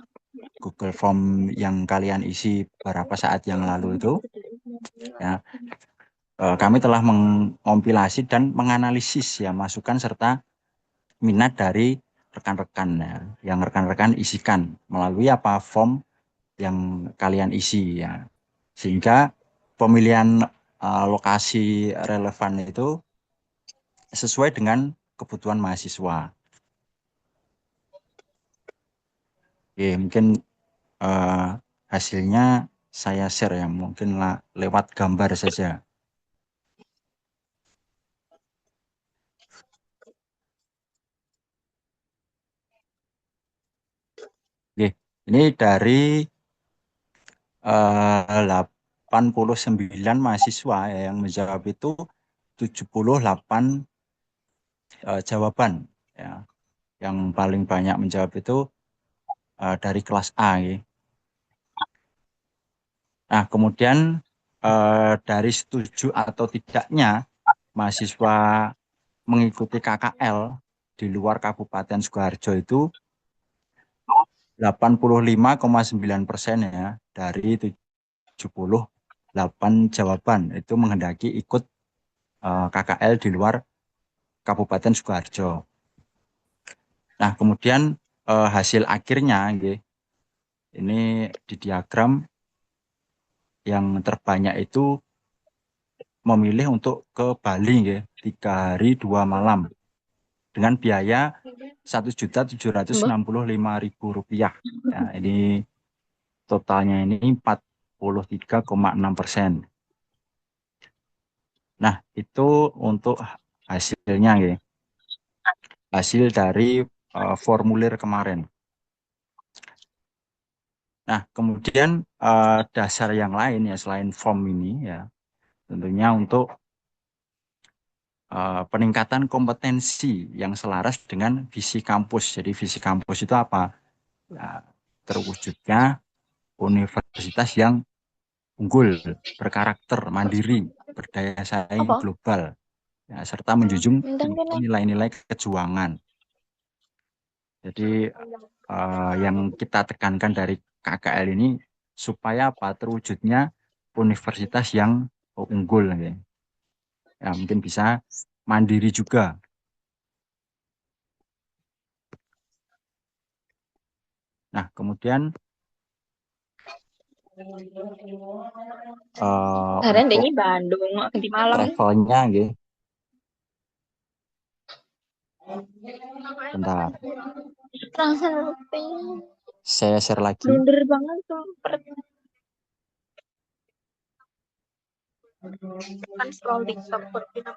Google Form yang kalian isi beberapa saat yang lalu itu, ya, kami telah mengompilasi dan menganalisis ya masukan serta minat dari rekan-rekan ya, yang rekan-rekan isikan melalui apa form yang kalian isi ya, sehingga pemilihan lokasi relevan itu sesuai dengan kebutuhan mahasiswa. Oke, mungkin hasilnya saya share ya, mungkin lewat gambar saja. Oke, ini dari 89 mahasiswa ya, yang menjawab itu 78 jawaban ya. Yang paling banyak menjawab itu dari kelas A ya. Nah, kemudian dari setuju atau tidaknya mahasiswa mengikuti KKL di luar Kabupaten Sukoharjo itu 85,9% ya, dari 78 jawaban itu menghendaki ikut KKL di luar Kabupaten Sukoharjo. Nah, kemudian hasil akhirnya ini di diagram yang terbanyak itu memilih untuk ke Bali 3 hari 2 malam dengan biaya Rp1.765.000. Ya, ini totalnya ini 43,6%. Nah, itu untuk hasilnya hasil dari formulir kemarin. Nah, kemudian dasar yang lain ya selain form ini ya, tentunya untuk peningkatan kompetensi yang selaras dengan visi kampus. Jadi visi kampus itu apa? Ya, terwujudnya universitas yang unggul, berkarakter, mandiri, berdaya saing Apa? global, ya, serta menjunjung Bintang tinggi kene. nilai-nilai kejuangan. Jadi yang kita tekankan dari KKL ini supaya apa? Terwujudnya universitas yang unggul, ya. Ya, mungkin bisa mandiri juga. Nah, kemudian Karen untuk di Bandung, di Malang. travelnya, gitu. Bentar, Langsung rutin. saya share lagi. Blunder banget tuh. Kan scroll TikTok kita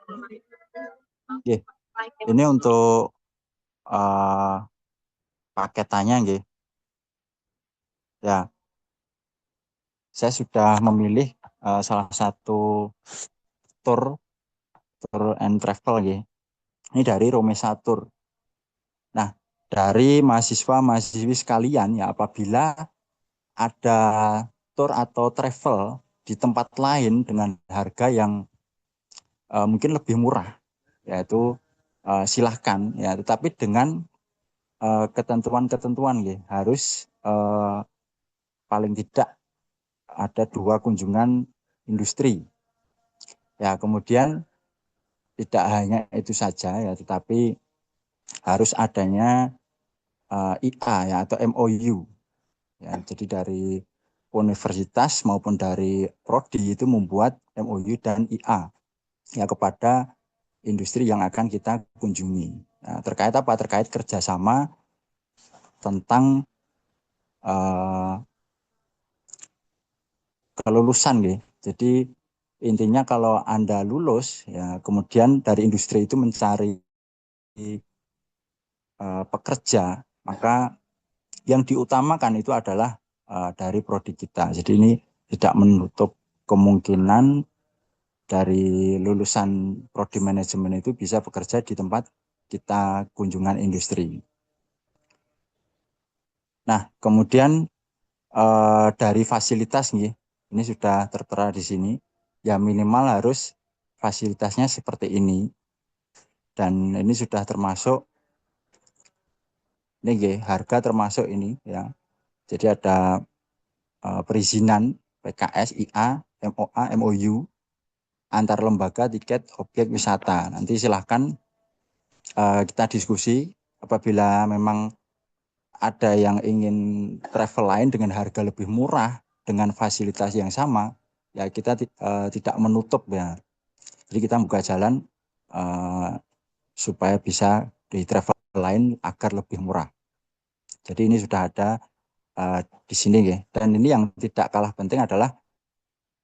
Oke. Ini untuk paketannya, gitu. Ya, saya sudah memilih salah satu tour and travel, gitu. Ini dari Romesa Tour. Nah, dari mahasiswa-mahasiswi sekalian, ya, apabila ada tour atau travel di tempat lain dengan harga yang mungkin lebih murah, yaitu silahkan, ya, tetapi dengan ketentuan-ketentuan, ya, harus paling tidak ada 2 kunjungan industri. Ya, kemudian tidak hanya itu saja, ya, tetapi harus adanya IA, ya, atau MOU. Ya, jadi dari universitas maupun dari prodi itu membuat MOU dan IA, ya, kepada industri yang akan kita kunjungi. Nah, terkait apa? Terkait kerjasama tentang kelulusan, gitu. Jadi intinya kalau Anda lulus, ya, kemudian dari industri itu mencari pekerja, maka yang diutamakan itu adalah dari prodi kita. Jadi ini tidak menutup kemungkinan dari lulusan prodi manajemen itu bisa bekerja di tempat kita kunjungan industri. Nah, kemudian dari fasilitas, nih, ini sudah tertera di sini. Ya, minimal harus fasilitasnya seperti ini. Dan ini sudah termasuk ini, harga termasuk ini, ya. Jadi ada perizinan PKS, IA, MOA, MOU antar lembaga tiket objek wisata. Nanti silahkan kita diskusi apabila memang ada yang ingin travel lain dengan harga lebih murah dengan fasilitas yang sama, ya kita tidak menutup, ya. Jadi kita buka jalan supaya bisa di travel lain agar lebih murah. Jadi ini sudah ada di sini, ya. Dan ini yang tidak kalah penting adalah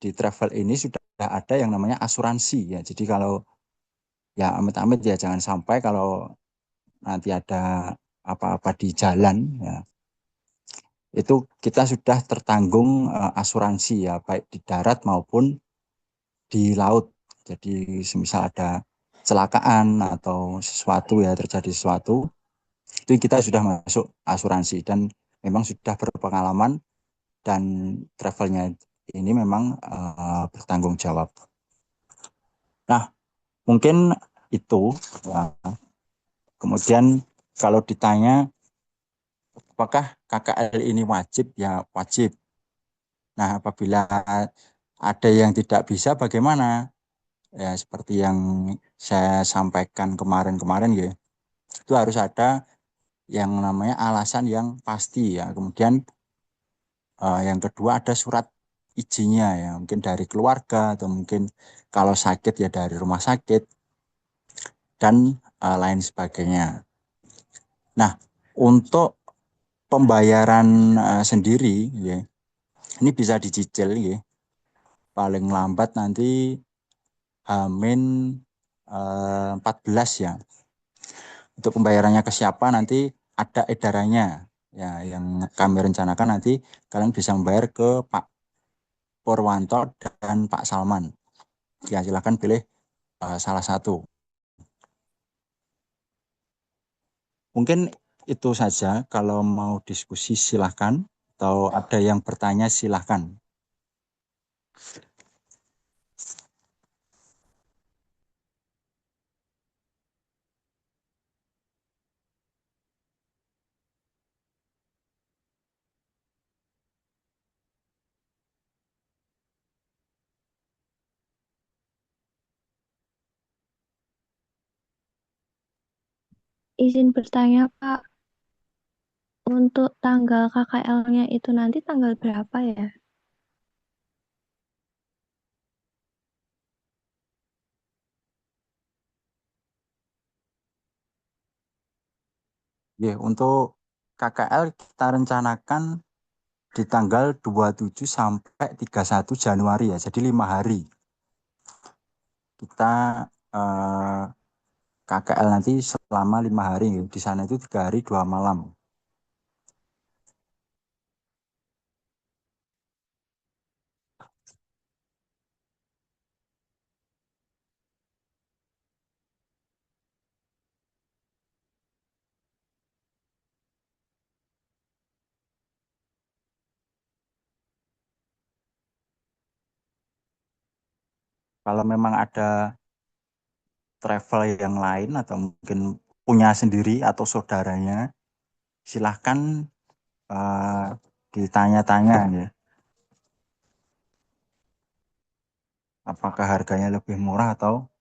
di travel ini sudah ada yang namanya asuransi, ya. Jadi kalau ya amit-amit, ya jangan sampai kalau nanti ada apa-apa di jalan, ya, itu kita sudah tertanggung asuransi, ya, baik di darat maupun di laut. Jadi semisal ada kecelakaan atau sesuatu, ya, terjadi sesuatu, itu kita sudah masuk asuransi dan memang sudah berpengalaman dan travelnya ini memang bertanggung jawab. Nah, mungkin itu, ya. Kemudian kalau ditanya apakah KKL ini wajib, ya wajib. Nah, apabila ada yang tidak bisa bagaimana? Ya, seperti yang saya sampaikan kemarin-kemarin, ya. Itu harus ada yang namanya alasan yang pasti, ya. Kemudian yang kedua ada surat izinnya, ya. Mungkin dari keluarga atau mungkin kalau sakit ya dari rumah sakit dan lain sebagainya. Nah, untuk pembayaran sendiri, ya, ini bisa dicicil, ya. Paling lambat nanti Hamin 14, ya. Untuk pembayarannya ke siapa nanti ada edarannya, ya, yang kami rencanakan nanti kalian bisa membayar ke Pak Purwanto dan Pak Salman. Ya, silakan pilih salah satu. Mungkin itu saja. Kalau mau diskusi silahkan, atau ada yang bertanya silahkan. Izin bertanya, Pak, untuk tanggal KKL-nya itu nanti tanggal berapa ya? Ya, untuk KKL kita rencanakan di tanggal 27 sampai 31 Januari ya, jadi 5 hari. Kita KKL nanti selama 5 hari, di sana itu 3 hari 2 malam. Kalau memang ada travel yang lain atau mungkin punya sendiri atau saudaranya, silahkan ditanya-tanya ya. Apakah harganya lebih murah atau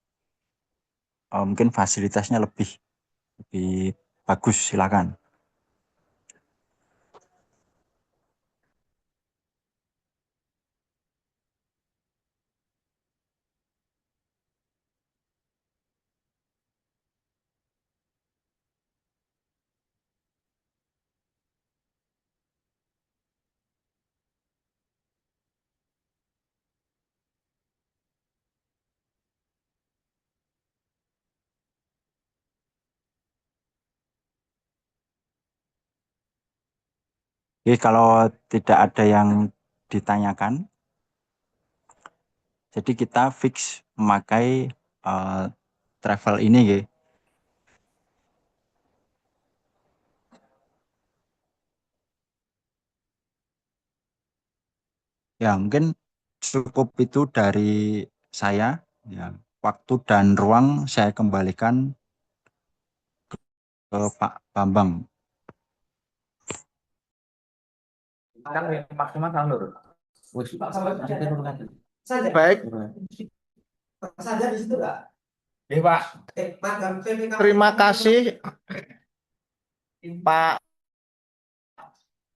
mungkin fasilitasnya lebih bagus, silakan. Oke, kalau tidak ada yang ditanyakan, jadi kita fix memakai travel ini ya. Ya, mungkin cukup itu dari saya. Ya, waktu dan ruang saya kembalikan ke Pak Bambang. Kan maksimal tahun dulu. Baik. Saja di situ enggak? Ya, Pak. Terima kasih Pak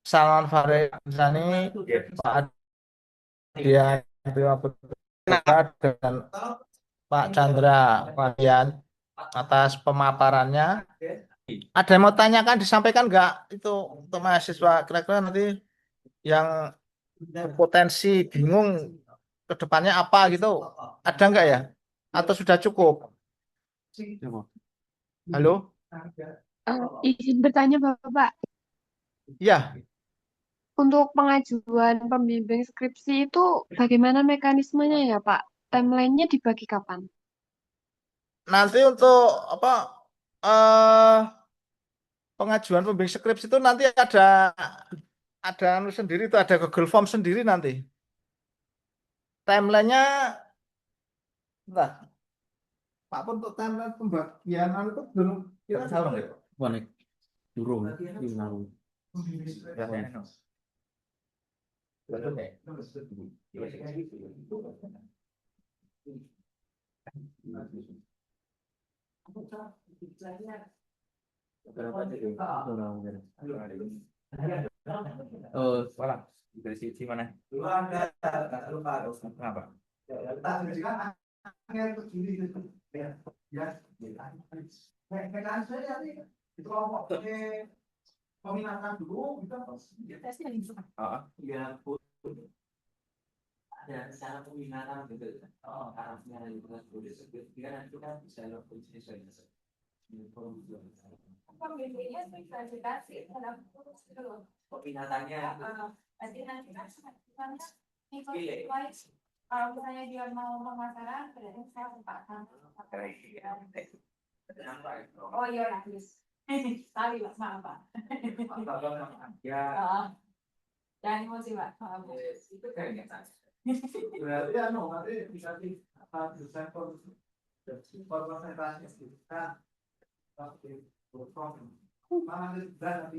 Salman Farizani, Pak Dian dan Pak Chandra Wadian atas pemaparannya. Ada yang mau tanyakan disampaikan nggak itu untuk mahasiswa kira-kira nanti yang potensi bingung ke depannya apa gitu ada nggak ya atau sudah cukup? Halo? Izin bertanya Bapak, Ya, untuk pengajuan pembimbing skripsi itu bagaimana mekanismenya ya Pak? Timelinenya dibagi kapan? nanti untuk apa eh pengajuan pembimbing skripsi itu nanti ada anu sendiri itu ada Google Form sendiri nanti. Timelinenya entah Pak pun untuk timeline pembagian anu itu belum kita tahu nggak? Mana? Durung. Ya, ya. Oh, salah. Dari sisi mana? Lupa. Kenapa? Peminatan dulu kita tesnya ya ada cara peminatan gitu. Oh, arahnya itu kan sudah seperti kan itu kan bisa lakukan sesuatu. Pembimbingnya spesifikasi dalam peminatannya nanti kan pilih Berarti nanti bisa desain konsentrasi kita nanti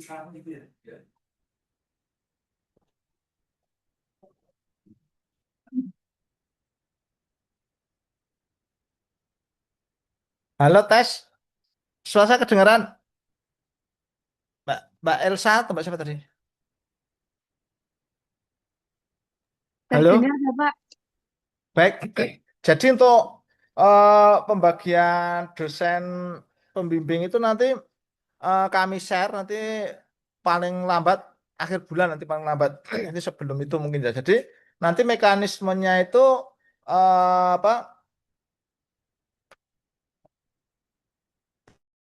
kami itu ya. Halo tes, suara saya kedengaran? Mbak Elsa atau Mbak siapa tadi? Halo, Terdengar ya, Pak? baik. Jadi untuk pembagian dosen pembimbing itu nanti kami share nanti paling lambat akhir bulan nanti paling lambat nanti sebelum itu mungkin ya. Jadi nanti mekanismenya itu apa?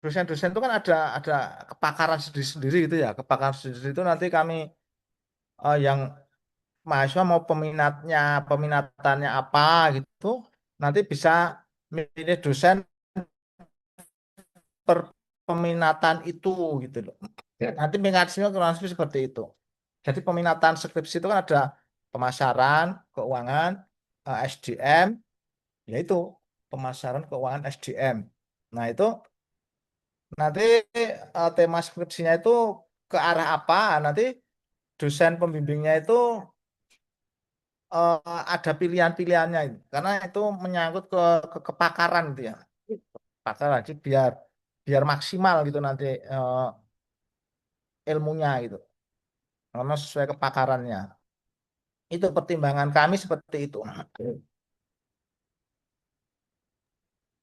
Dosen-dosen itu kan ada kepakaran sendiri-sendiri gitu ya. Kepakaran sendiri itu nanti kami yang mahasiswa mau peminatannya apa gitu, nanti bisa milih dosen per peminatan itu gitu loh. Nanti mekanisme kurang lebih seperti itu. Jadi peminatan skripsi itu kan ada pemasaran, keuangan, SDM, yaitu pemasaran keuangan SDM. Nah itu nanti tema skripsinya itu ke arah apa? Nanti dosen pembimbingnya itu ada pilihan-pilihannya itu. Karena itu menyangkut ke kepakaran gitu ya. Pakar aja biar biar maksimal gitu nanti ilmunya gitu. Karena sesuai kepakarannya. Itu pertimbangan kami seperti itu.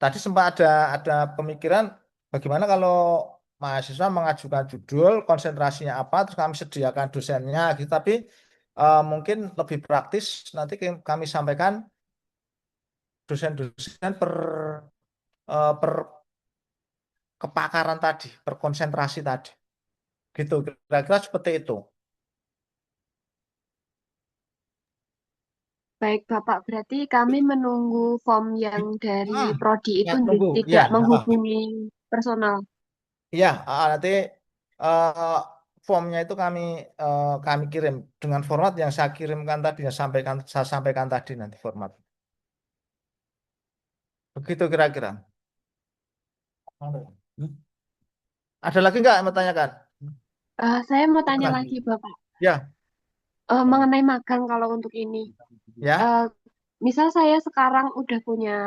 Tadi sempat ada pemikiran bagaimana kalau mahasiswa mengajukan judul, konsentrasinya apa, terus kami sediakan dosennya gitu. Tapi mungkin lebih praktis nanti kami sampaikan dosen-dosen per kepakaran tadi, per konsentrasi tadi. Gitu, kira-kira seperti itu. Baik, Bapak. Berarti kami menunggu form yang dari Hmm, Prodi ya, itu tunggu. Ya, tidak menghubungi personal. ya, nanti eh, formnya itu kami kirim dengan format yang saya kirimkan tadi, saya sampaikan tadi nanti format. Begitu kira-kira. Ada lagi nggak yang mau tanyakan? Saya mau tanya Silakan. lagi, Bapak. Ya, Mengenai magang kalau untuk ini. ya. Eh, misal saya sekarang udah punya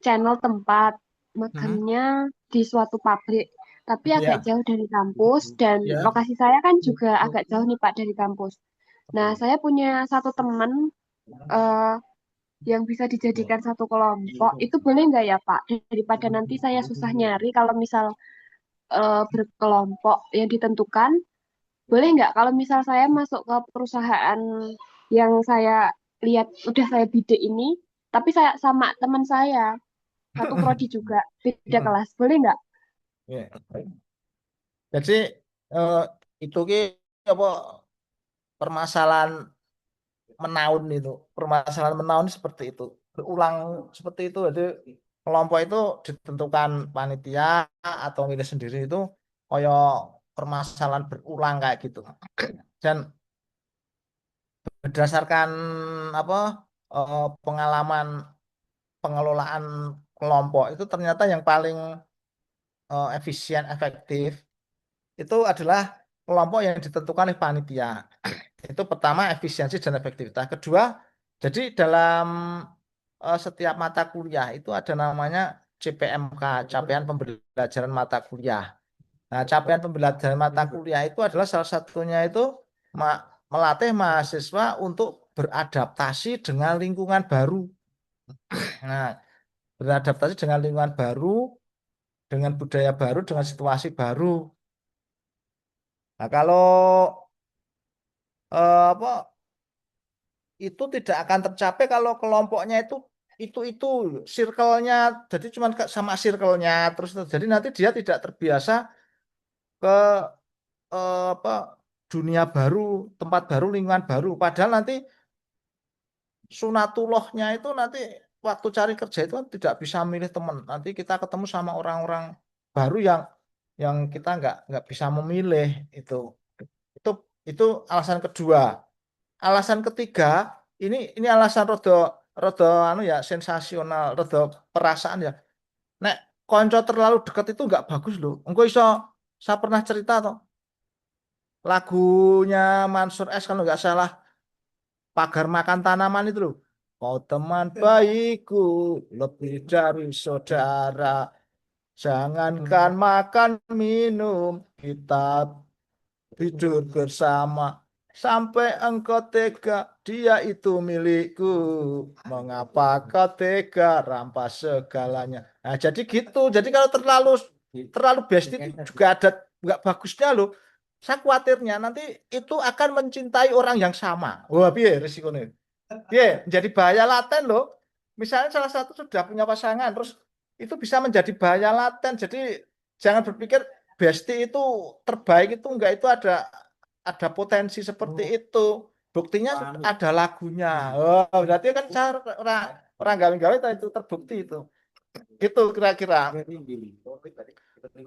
channel tempat Hmm, magangnya di suatu pabrik, tapi agak ya, jauh dari kampus dan ya. lokasi saya kan juga agak jauh nih Pak dari kampus. Nah, saya punya satu teman eh, yang bisa dijadikan satu kelompok. Itu boleh nggak ya Pak? Daripada nanti saya susah nyari kalau misal berkelompok yang ditentukan, boleh nggak kalau misal saya masuk ke perusahaan yang saya lihat udah saya bidik ini, tapi saya sama teman saya satu prodi juga beda Hmm, kelas, boleh nggak? ya. Jadi eh, itu ki apa permasalahan menaun itu. Permasalahan menaun seperti itu. Berulang seperti itu. Jadi kelompok itu ditentukan panitia atau milih sendiri itu koyo permasalahan berulang kayak gitu. Dan berdasarkan apa pengalaman pengelolaan kelompok itu ternyata yang paling efisien, efektif itu adalah kelompok yang ditentukan oleh panitia. Itu pertama efisiensi dan efektivitas. Kedua, jadi dalam setiap mata kuliah itu ada namanya CPMK, capaian pembelajaran mata kuliah. Nah, capaian pembelajaran mata kuliah itu adalah salah satunya itu melatih mahasiswa untuk beradaptasi dengan lingkungan baru. Nah, beradaptasi dengan lingkungan baru, dengan budaya baru, dengan situasi baru. Nah, kalau apa itu tidak akan tercapai kalau kelompoknya itu circle-nya jadi cuma sama circle-nya terus jadi nanti dia tidak terbiasa ke apa dunia baru, tempat baru, lingkungan baru. Padahal nanti sunatullahnya itu nanti waktu cari kerja itu kan tidak bisa milih teman. Nanti kita ketemu sama orang-orang baru yang kita nggak bisa memilih itu. Itu itu alasan kedua. Alasan ketiga, ini alasan rodo rodo anu ya sensasional, rodo perasaan ya. Nek konco terlalu dekat itu nggak bagus loh. Engko iso saya pernah cerita toh lagunya Mansur S kalau nggak salah pagar makan tanaman itu loh. Kau teman baikku lebih dari saudara. Jangankan makan minum kita tidur bersama sampai engkau tega dia itu milikku mengapa kau tega rampas segalanya nah jadi gitu jadi kalau terlalu best itu juga ada nggak bagusnya loh saya khawatirnya nanti itu akan mencintai orang yang sama wah piye risikonya piye menjadi bahaya laten loh misalnya salah satu sudah punya pasangan terus itu bisa menjadi bahaya laten jadi jangan berpikir Besti itu terbaik itu enggak itu ada potensi seperti itu. Buktinya ada lagunya. Oh, berarti kan cara orang orang gawe-gawe itu terbukti itu. Itu kira-kira.